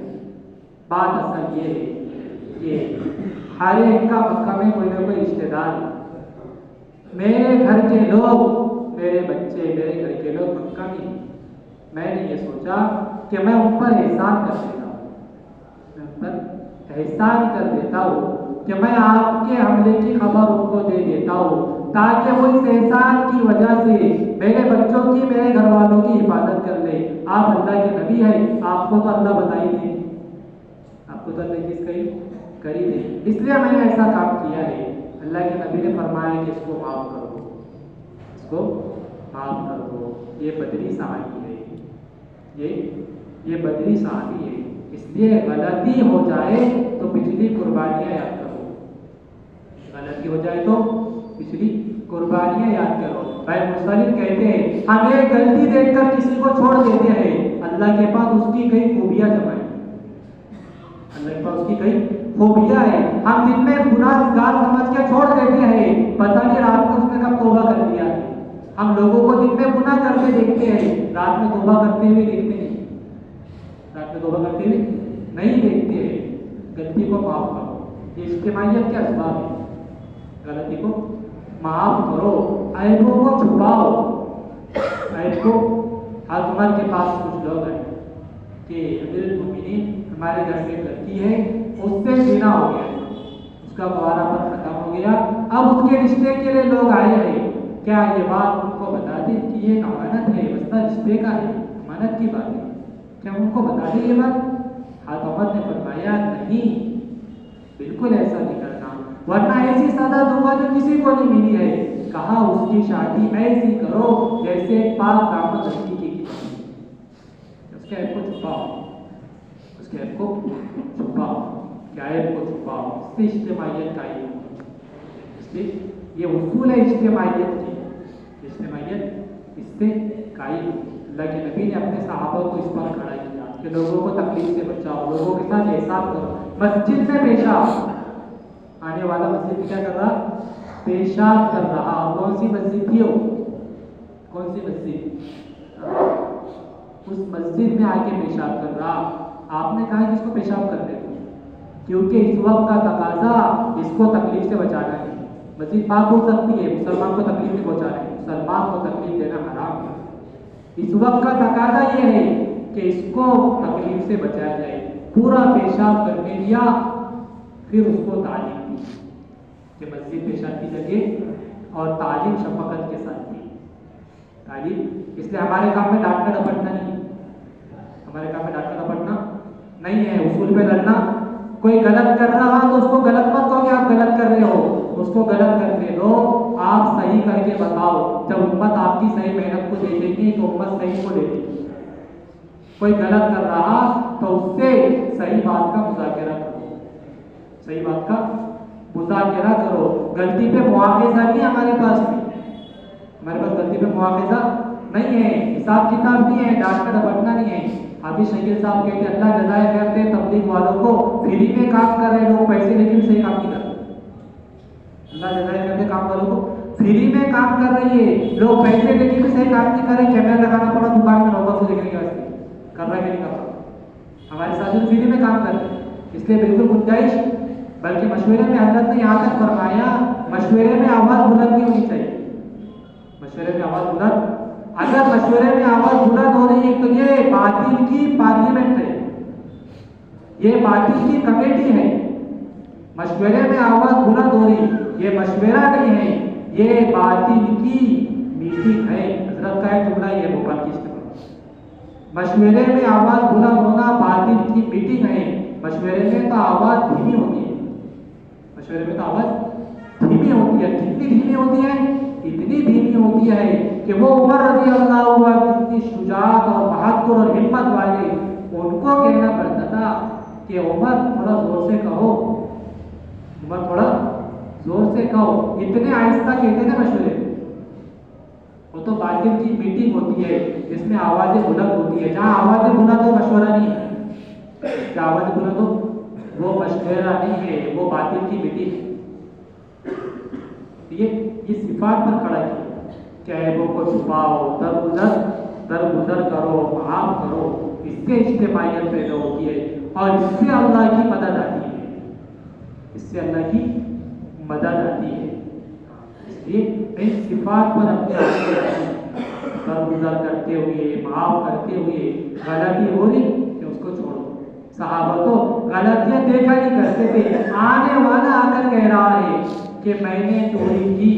بات اصل یہ ہے کہ ہر ایک کا مکہ میں کوئی نہ کوئی رشتے دار ہے. میرے گھر کے لوگ، میرے بچے، میرے گھر کے لوگ مکہ میں ہیں. میں نے یہ سوچا کہ میں ان پر احسان کر دیتا ہوں. احسان کر دیتا ہوں کہ میں آپ کے حملے کی خبر ان کو دے دیتا ہوں تاکہ وہ اس احسان کی وجہ سے میرے بچوں کی میرے گھر والوں کی حفاظت کر لے. آپ اللہ کے نبی ہیں, آپ کو تو اللہ بتائی نہیں, آپ کو تو اللہ چیز کری نہیں, اس لیے میں نے ایسا کام کیا ہے. اللہ کے نبی نے فرمایا کہ اس کو معاف کر دو, اس کو معاف کر دو. یہ بدری صحابی ہے, یہ بدری صحابی ہے. اس لیے غلطی ہو جائے تو پچھلی قربانیاں یاد کرو, غلطی ہو جائے تو پچھلی قربانیاں یاد کرو. بھائی مصنف کہتے ہیں ہم ایک غلطی دیکھ کر کسی کو چھوڑ دیتے ہیں, اللہ کے پاس اس کی کئی خوبیاں جمع ہیں, اللہ کے پاس اس کی کئی خوبیاں ہیں. ہم دن میں گناہ گار سمجھ کے چھوڑ دیتے ہیں, پتہ نہیں رات کو اس نے کب توبہ کر لیا ہے. ہم لوگوں کو دن میں گناہ کرتے دیکھتے ہیں, رات میں توبہ کرتے ہوئے دیکھتے ہیں, رات میں توبہ کرتے ہوئے نہیں دیکھتے ہیں. غلطی کو معاف کرو, یہ اجتماعیت کے اسباب ہے. غلطی کو معاف کرو, عیبوں کو چھپاؤ. عیب کو حضرت عمر کے پاس کچھ لوگ ہیں کہ امیر المومنین ہمارے گھر میں لڑکی ہے, اس سے زنا ہو گیا, اس کا گوارا پر ختم ہو گیا, اب اس کے رشتے کے لیے لوگ آئے ہیں, کیا یہ بات ان کو بتا دیں کہ یہ امانت ہے, مسئلہ رشتے کا ہے, امانت کی بات ہے, کیا ان کو بتا دیں یہ بات؟ حضرت عمر نے فرمایا نہیں, بالکل ایسا نہیں کرنا, ورنہ ایسی سزا دوں گا جو کسی کو نہیں ملی ہے. کہا اس کی شادی ایسی کرو جیسے پاک دامن لڑکی کی, اس کے عیب کو چھپاؤ, اس کے عیب کو چھپاؤ, کیا عیب کو چھپاؤ. اس سے اجتماعیت قائم ہوگی. اس لیے یہ اصول ہے اجتماعیت کی, اجتماعیت اس سے قائم ہوگی. اللہ کے نبی نے اپنے صحابہ کو اس پر کھڑا کیا کہ لوگوں کو تکلیف سے بچاؤ, لوگوں کے ساتھ احسان کرو. مسجد میں پیشاب, آنے والا مسجد میں کیا کر رہا؟ پیشاب کر رہا. کون سی مسجد تھی وہ؟ کون سی مسجد؟ اس مسجد میں آ کے پیشاب کر رہا. آپ نے کہا کہ اس کو پیشاب کر دے, کیونکہ اس وقت کا تقاضا اس کو تکلیف سے بچانا ہے. مسجد پاک ہو سکتی ہے, مسلمان کو تکلیف نہیں پہنچانا ہے, مسلمان کو تکلیف دینا حرام ہے. اس وقت کا تقاضا یہ ہے کہ اس کو تکلیف سے بچایا جائے. پورا پیشاب کرنے دیا, پھر اس کو تعلیم دی کہ مسجد پیشاب کی جگہ, اور تعلیم شفقت کے ساتھ دی. تعلیم اس لیے ہمارے کام میں ڈانٹنا ڈپٹنا نہیں, ہمارے کام میں ڈانٹنا ڈپٹنا نہیں ہے, اصول پہ لڑنا. کوئی غلط کر رہا تو اس کو غلط مت کہو کہ آپ غلط کر رہے ہو, اس کو غلط کرنے دو, آپ صحیح کر کے بتاؤ. جب امت آپ کی صحیح محنت کو دیکھے گی تو امت صحیح کو دیکھے گی. کوئی غلط کر رہا تو اس سے صحیح بات کا مذاکرہ کرو, صحیح بات کا مذاکرہ کرو. غلطی پہ مواخذہ نہیں ہمارے پاس بھی, ہمارے پاس غلطی پہ مواخذہ نہیں ہے, حساب کتاب نہیں ہے, ڈانٹنا ڈپٹنا نہیں ہے. حافظ شکیل صاحب کہتے ہیں اللہ جزائے خیر دے تبلیغ والوں کو, فری میں کام کر رہے لوگ پیسے لیکن صحیح کام نہیں کر رہے. اللہ جزائے خیر دے کام والوں کو, فری میں کام کر رہی ہے لوگ پیسے لیکن بھی صحیح کام نہیں کر رہے. کیمرہ لگانا پڑا دکان میں نوبت کو دیکھنے کے واسطے, کر رہا ہے کہ نہیں کر رہا. ہمارے ساتھ فری میں کام کر رہے ہیں, اس لیے بالکل گنجائش. بلکہ مشورے میں حضرت نے یہاں تک فرمایا مشورے میں آواز بلند نہیں ہونی چاہیے. مشورے میں آواز بلند, اگر مشورے میں آواز بلند ہو رہی ہے تو یہ باطل کی پارلیمنٹ ہے, یہ باطل کی کمیٹی ہے. مشورے میں آواز بلند ہو رہی, یہ مشورہ نہیں ہے, یہ باطل کی میٹنگ ہے. حضرت کا ایک جملہ یہ بھوپال کی استعمال, مشورے میں آواز بلند ہونا باطل کی میٹنگ ہے. مشورے میں تو آواز دھیمی ہوتی ہے, مشورے میں تو آواز دھیمی ہوتی ہے. کتنی دھیمی ہوتی ہے؟ اتنی دھیمی ہوتی ہے کہ وہ عمر رضی اللہ عنہ کتنی شجاعت اور بہادر اور ہمت والے, ان کو کہنا پڑتا تھا کہ عمر تھوڑا زور سے کہو, عمر تھوڑا زور سے کہو. اتنے آہستہ کہتے تھے مشورے. وہ تو باطل کی میٹنگ ہوتی ہے جس میں آوازیں بلند ہوتی ہے. جہاں آوازیں بلند ہو مشورہ نہیں ہے, جہاں آوازیں بلند ہو وہ مشورہ نہیں ہے, وہ باطل کی میٹنگ ہے. یہ صفات پر کھڑا کیا کہ عیبوں کو چھپاؤ, درگزر کرو, معاف کرو. اس سے اجتماعیت پیدا ہوتی ہے اور اس سے اللہ کی مدد آتی ہے, اس سے اللہ کی مدد آتی ہے. اس لیے ان صفات پر اپنے درگزر کرتے ہوئے, معاف کرتے ہوئے, غلطی ہو رہی کہ اس کو چھوڑو, صحابہ تو غلطیاں دیکھا نہیں کرتے تھے. آنے والا آ کر کہہ رہا ہے کہ میں نے چوری کی.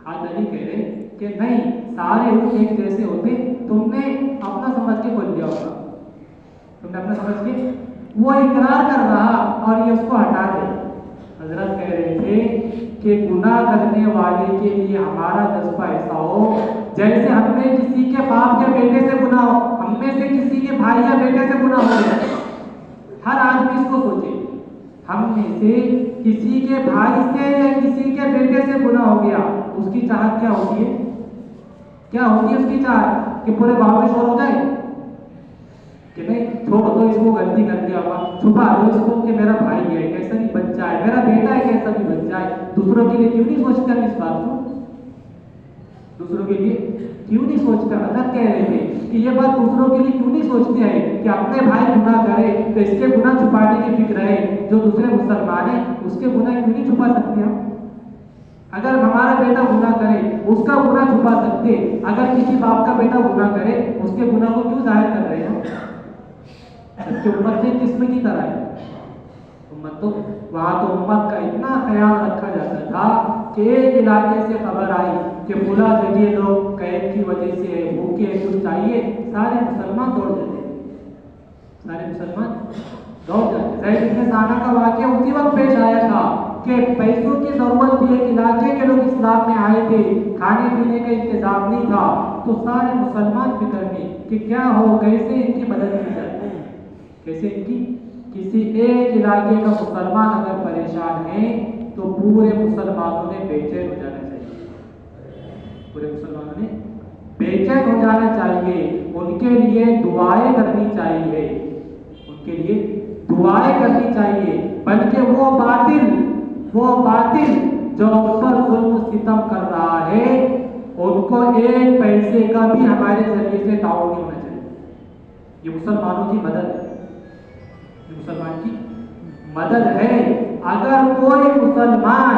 حضرت علی کہہ رہے کہ نہیں، سارے اونٹ ایک جیسے ہوتے، تم نے اپنا سمجھ کے بول دیا ہوگا. وہ اقرار کر رہا اور یہ اس کو ہٹا دے. حضرت کہہ رہے تھے کہ گناہ کرنے والے کے لیے ہمارا جذبہ ایسا ہو جیسے ہم میں کسی کے باپ یا بیٹے سے گناہ ہو، ہم میں سے کسی کے بھائی یا بیٹے سے گناہ ہو گیا. ہر آدمی اس کو سوچے، ہم میں سے کسی کے بھائی سے یا کسی کے بیٹے سے گناہ ہو گیا، اس کی چاہت کیا ہوتی ہے؟ اس کی چاہت کہ پورے گاؤں میں شور ہو جائے کہ نہیں، چھوڑ دو اس کو، غلطی کر دیا ہوا، چھپا دو اس کو کہ میرا بھائی ہے کیسا بھی بچہ ہے، میرا بیٹا ہے کیسا بھی بچہ ہے. دوسروں کے لیے کیوں نہیں سوچتا اس بات کو؟ حضرت کہہ رہے تھے کہ یہ بات دوسروں کے لیے کیوں نہیں سوچتے ہیں کہ اپنے بھائی گناہ کرے تو اس کے گناہ چھپانے کی فکر ہے، جو دوسرے مسلمان ہیں اس کے گناہ کیوں نہیں چھپا سکتے ہم؟ اگر ہمارا بیٹا گناہ کرے اس کا گناہ چھپا سکتے، اگر کسی باپ کا بیٹا گناہ کرے اس کے گناہ کو کیوں ظاہر کر رہے ہیں؟ امت ایک قسم کی طرح ہے. وہاں تو امت کا اتنا خیال رکھا جاتا تھا کہ ایک علاقے سے خبر آئی کہ فلاں جگہ لوگ قید کی وجہ سے بھوکے، کچھ چاہیے، سارے مسلمان دوڑ جاتے. زید بن ثانہ کا واقعہ اسی وقت پیش آیا تھا کہ پیسوں کی ضرورت تھی، ایک علاقے کے لوگ اسلام میں آئے تھے، کھانے پینے کا انتظام نہیں تھا، تو سارے مسلمان فکر میں کہ کیا ہو، کیسے ان کی مدد کی جائے. کسی ایک علاقے کا مسلمان اگر پریشان ہے تو پورے مسلمانوں نے بے چین ہو جانا چاہیے. ان کے لیے دعائیں کرنی چاہیے، بلکہ وہ باطل جو ان پر ظلم و ستم کر رہا ہے ان کو ایک پیسے کا بھی ہمارے ذریعے سے تعاون نہیں ہونا چاہیے. یہ مسلمانوں کی مدد ہے. اگر کوئی مسلمان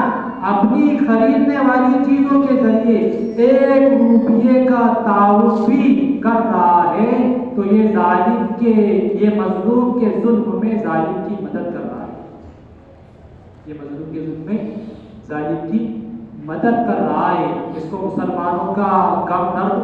اپنی خریدنے والی چیزوں کے ذریعے 1 روپیے کا تعاون بھی کر رہا ہے تو یہ مظلوم کے ظلم میں ظالم کی مدد کر رہا ہے. اس کو مسلمانوں کا غم درد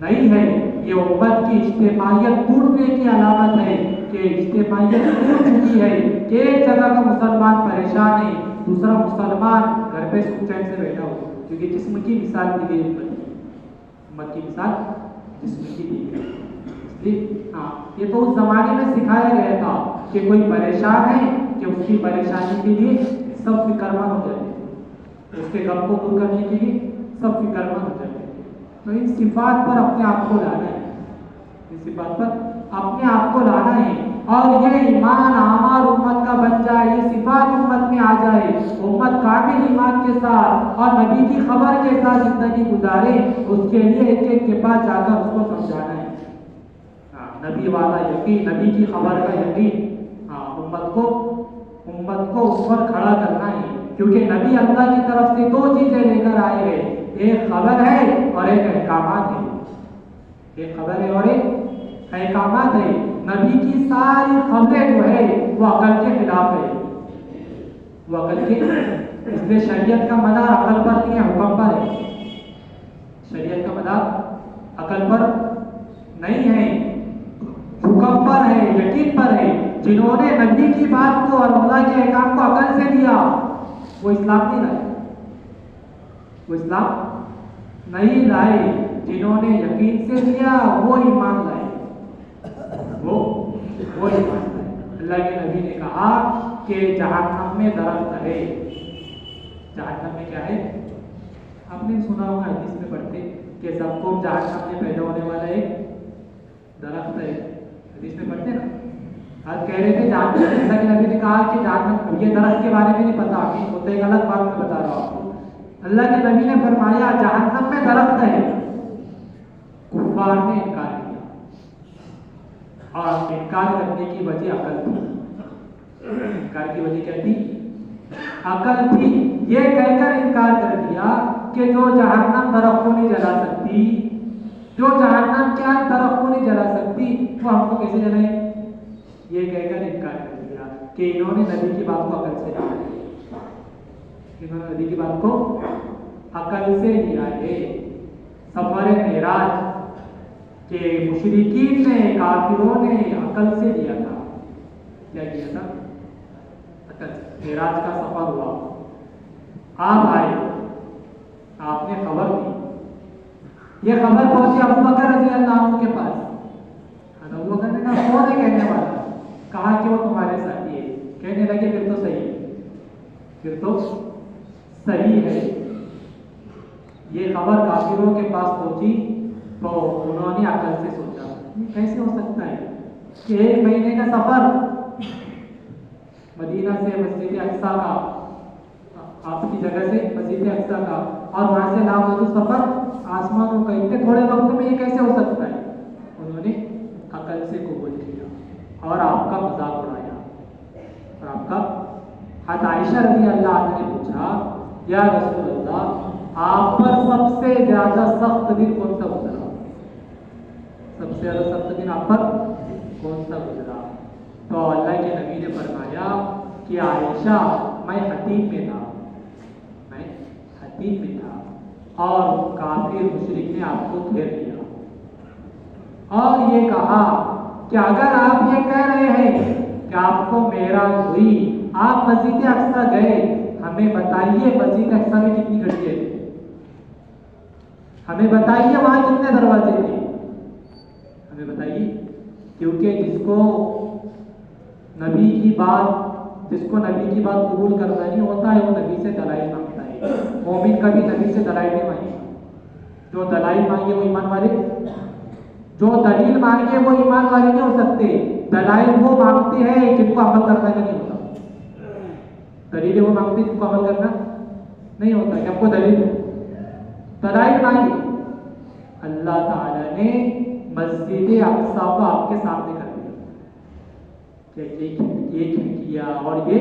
نہیں ہے. یہ امت کی اجتماعیت ٹوٹنے کی علامت ہے کہ اجتماعیت ٹوٹ چکی ہے کہ ایک جگہ کا مسلمان پریشان ہے، دوسرا مسلمان گھر پہ سکون چین سے بیٹھا ہو. کیونکہ جسم کی مثال دی گئی، امت کی مثال جسم کی دی گئی. یہ تو اس زمانے میں سکھایا گیا تھا کہ کوئی پریشان ہے کہ اس کی پریشانی کے لیے سب فکر مند ہو جاتے ہیں، اس کے غم کو دور کرنے کے لیے سب فکر مند ہو جاتے ہیں. تو ان صفات پر اپنے آپ کو لانا ہے، اور یہ ایمان ہمار امت کا بن جائے، یہ صفات امت میں آ جائے، امت کامل ایمان کے ساتھ اور نبی کی خبر کے ساتھ زندگی گزارے. اس کے لیے ایک کے پاس جا کر اس کو سمجھانا ہے، نبی والا یقین، نبی کی خبر کا یقین. امت کو اس پر کھڑا کرنا ہے، کیونکہ نبی اللہ کی طرف سے 2 چیزیں لے کر آئے ہیں، ایک خبر ہے اور ایک احکامات ہے. نبی کی ساری خبریں جو ہے وہ عقل کے خلاف ہے، اس لیے شریعت کا مدار عقل پر نہیں ہے، حکم پر ہے. شریعت کا مدار عقل پر نہیں ہے، حکم پر ہے، یقین پر ہے. جنہوں نے نبی کی بات کو اور اللہ کے احکام کو عقل سے لیا وہ اسلام نہیں لائے. جنہوں نے یقین سے لیا وہ ایمان لائے. اللہ کے نبی نے کہا کہ جہنم میں درخت ہے. جہنم میں کیا ہے؟ آپ نے سنا ہوگا، حدیث میں پڑھتے کہ سب کو جہنم میں پیدا ہونے والا ایک درخت ہے. حدیث میں پڑھتے نا، آج کہہ رہے تھے جہنم. اللہ کے نبی نے کہا کہ جہنم، یہ درخت کے بارے میں نہیں پتا، ہوتا ایک الگ بات میں بتا رہا ہوں آپ کو. اللہ کے نبی نے فرمایا جہنم میں درخت ہے. کفار نے انکار کیا، اور انکار کرنے کی وجہ عقل تھی. انکار کی وجہ کیا تھی؟ عقل تھی. یہ کہہ کر انکار کر دیا کہ جو جہنم درخت کو نہیں جلا سکتی، جو جہنم کیا درخت کو نہیں جلا سکتی، وہ ہم کو کیسے جلائے؟ یہ کہہ کر انکار کر دیا کہ انہوں نے نبی کی بات کو عقل سے لیا ہے، انہوں نے نبی کی بات کو عقل سے لیا ہے۔ سفر معراج کہ مشرکین نے، کافروں نے عقل سے لیا تھا۔ کیا کیا تھا؟ عقل سے۔ معراج کا سفر ہوا، آپ آئے، آپ نے خبر دی، یہ خبر پہنچی ابو بکر رضی اللہ عنہ کے پاس۔ ابو بکر نے کہا کون ہے کہنے والا؟ کہا کہ وہ تمہارے ساتھی ہے۔ کہنے لگے پھر تو صحیح ہے، پھر تو صحیح ہے۔ یہ خبر کافروں کے پاس پہنچی تو انہوں نے عقل سے سوچا یہ کیسے ہو سکتا ہے کہ 1 مہینے کا سفر مدینہ سے مسجد اقصیٰ کا، آپ کی جگہ سے مسجد اقصیٰ کا، اور وہاں سے لامحدود سفر آسمانوں کا، اتنے تھوڑے وقت میں یہ کیسے ہو سکتا ہے؟ انہوں نے عقل سے قبول کیا اور آپ کا مذاق اڑایا، اور آپ کا حضرت عائشہ رضی اللہ عنہ نے پوچھا یا رسول اللہ آپ پر سب سے زیادہ سخت دن کون سا گزرا؟ سب سے زیادہ سخت دن آپ پر کون سا گزرا؟ تو اللہ کے نبی نے فرمایا کہ عائشہ میں حتیم میں تھا، میں حتیم میں تھا، اور کافر مشرک نے آپ کو گھیر لیا اور یہ کہا کہ اگر آپ یہ کہہ رہے ہیں کہ آپ کو معراج ہوئی، آپ مسجد اقصیٰ گئے، ہمیں بتائیے مسجد اقصیٰ میں کتنی گھڑیاں تھیں، ہمیں بتائیے وہاں کتنے دروازے تھے، ہمیں بتائیے، کیونکہ جس کو نبی کی بات قبول کرنا نہیں ہوتا ہے وہ نبی سے دلائل مانگتا ہے۔ مومن کبھی نبی سے دلائل نہیں مانگے، جو دلائل مانگے وہ ایمان والے، جو دلیل مانگے وہ ایمان والے نہیں ہو سکتے۔ دلائل وہ مانگتے ہیں جن کو عمل کرنا نہیں ہوتا، دلیلیں وہ مانگتے ہیں جن کو عمل کرنا نہیں ہوتا کہ ہم کو دلائل مانگے۔ اللہ تعالیٰ نے مسجد اقصیٰ کو آپ کے سامنے کر دیا کہ یہ کھڑکیاں اور یہ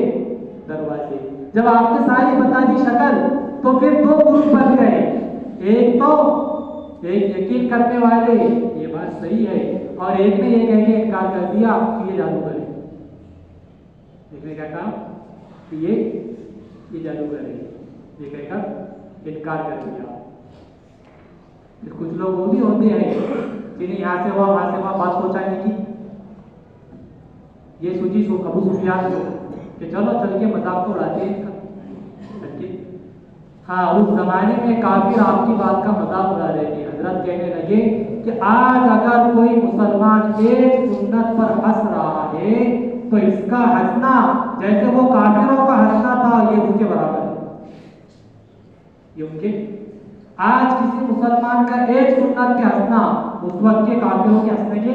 دروازے، جب آپ نے ساری بتا دی شکل تو پھر 2 گروپ بن گئے، ایک یقین کرنے والے یہ بات صحیح ہے، اور ایک نے یہ کہہ کے انکار کر دیا کہ یہ جادوگر ہے، ایک نے کیا کہا کہ یہ جادوگر ہے، یہ کہہ کر انکار کر دیا۔ پھر کچھ لوگ وہ بھی ہوتے ہیں جنہیں یہاں سے وہاں بات پہنچانے کی یہ سوچی ابو سفیان کو کہ چلو چل کے مذاق تو اڑاتے ہیں، ہاں اس زمانے میں کافر آپ کی بات کا مذاق اڑا رہے تھے۔ حضرت کہنے لگے کہ آج اگر کوئی مسلمان ایک سنت پر ہنس رہا ہے تو اس کا ہنسنا جیسے وہ کافروں کا ہنسنا تھا یہ اس کے برابر ہے، یہ ان کے آج کسی مسلمان کا ایک سنت پہ ہنسنا اس وقت کے کافروں کے ہنسنے کے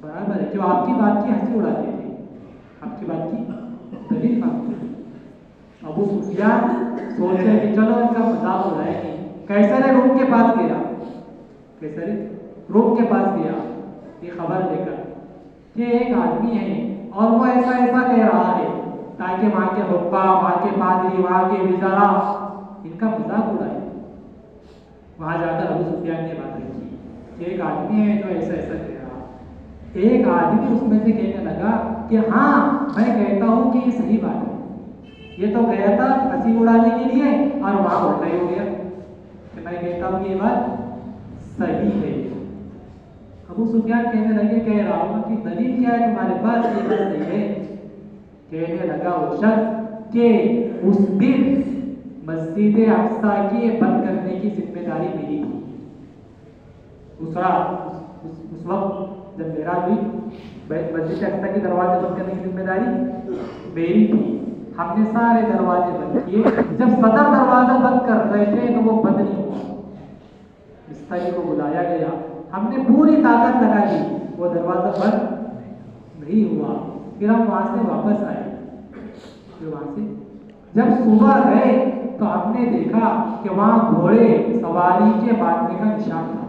برابر ہے، جو آپ کی بات کی ہنسی اڑاتے تھے، آپ کی بات کی دلیل مانگتے تھے۔ ابو سفیان سوچے کہ چلو ان کا مذاق اڑائے گی، کیسر روم کے پاس گیا، کیسر روم کے پاس گیا یہ خبر لے کر کہ ایک آدمی ہے اور وہ ایسا کہہ رہا ہے تاکہ وہاں کے حکام، وہاں کے پادری، وہاں کے وزراء ان کا مذاق اڑائے۔ وہاں جا کر ابو سفیان نے بات رکھی کہ ایک آدمی ہے جو ایسا کہہ رہا، ایک آدمی اس میں سے کہنے لگا کہ ہاں میں کہتا ہوں کہ یہ صحیح بات ہے، یہ تو گیا تھا ہنسی اڑانے کے لیے اور وہاں الٹا ہی ہو گیا کہ میں کہتا ہوں کہ یہ بات صحیح ہے۔ ابو سفیان کہنے لگے کہہ رہا ہوں کہ دلیل کیا ہے تمہارے پاس یہ بات صحیح ہے؟ کہنے لگا وہ شخص کہ اس دن مسجد اقصیٰ کے بند کرنے کی ذمہ داری میری تھی، اس وقت جب معراج ہوئی مسجد اقصیٰ کے دروازے بند کرنے کی ذمہ داری میری تھی، ہم نے سارے دروازے بند کیے، جب صدر دروازہ بند کر رہے تھے تو وہ بند نہیں ہوا، مستری کو بلایا گیا، ہم نے پوری طاقت لگا دی، وہ دروازہ بند نہیں ہوا، پھر ہم وہاں سے واپس آئے، پھر وہاں سے جب صبح گئے تو ہم نے دیکھا کہ وہاں گھوڑے سواری کے باندھنے کا نشان تھا،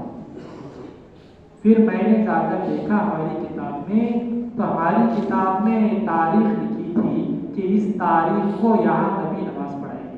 پھر میں نے جا کر دیکھا ہماری کتاب میں، تو ہماری کتاب میں تاریخ لکھی تھی کہ اس تاریخ کو یہاں نبی نماز پڑھائیں گے،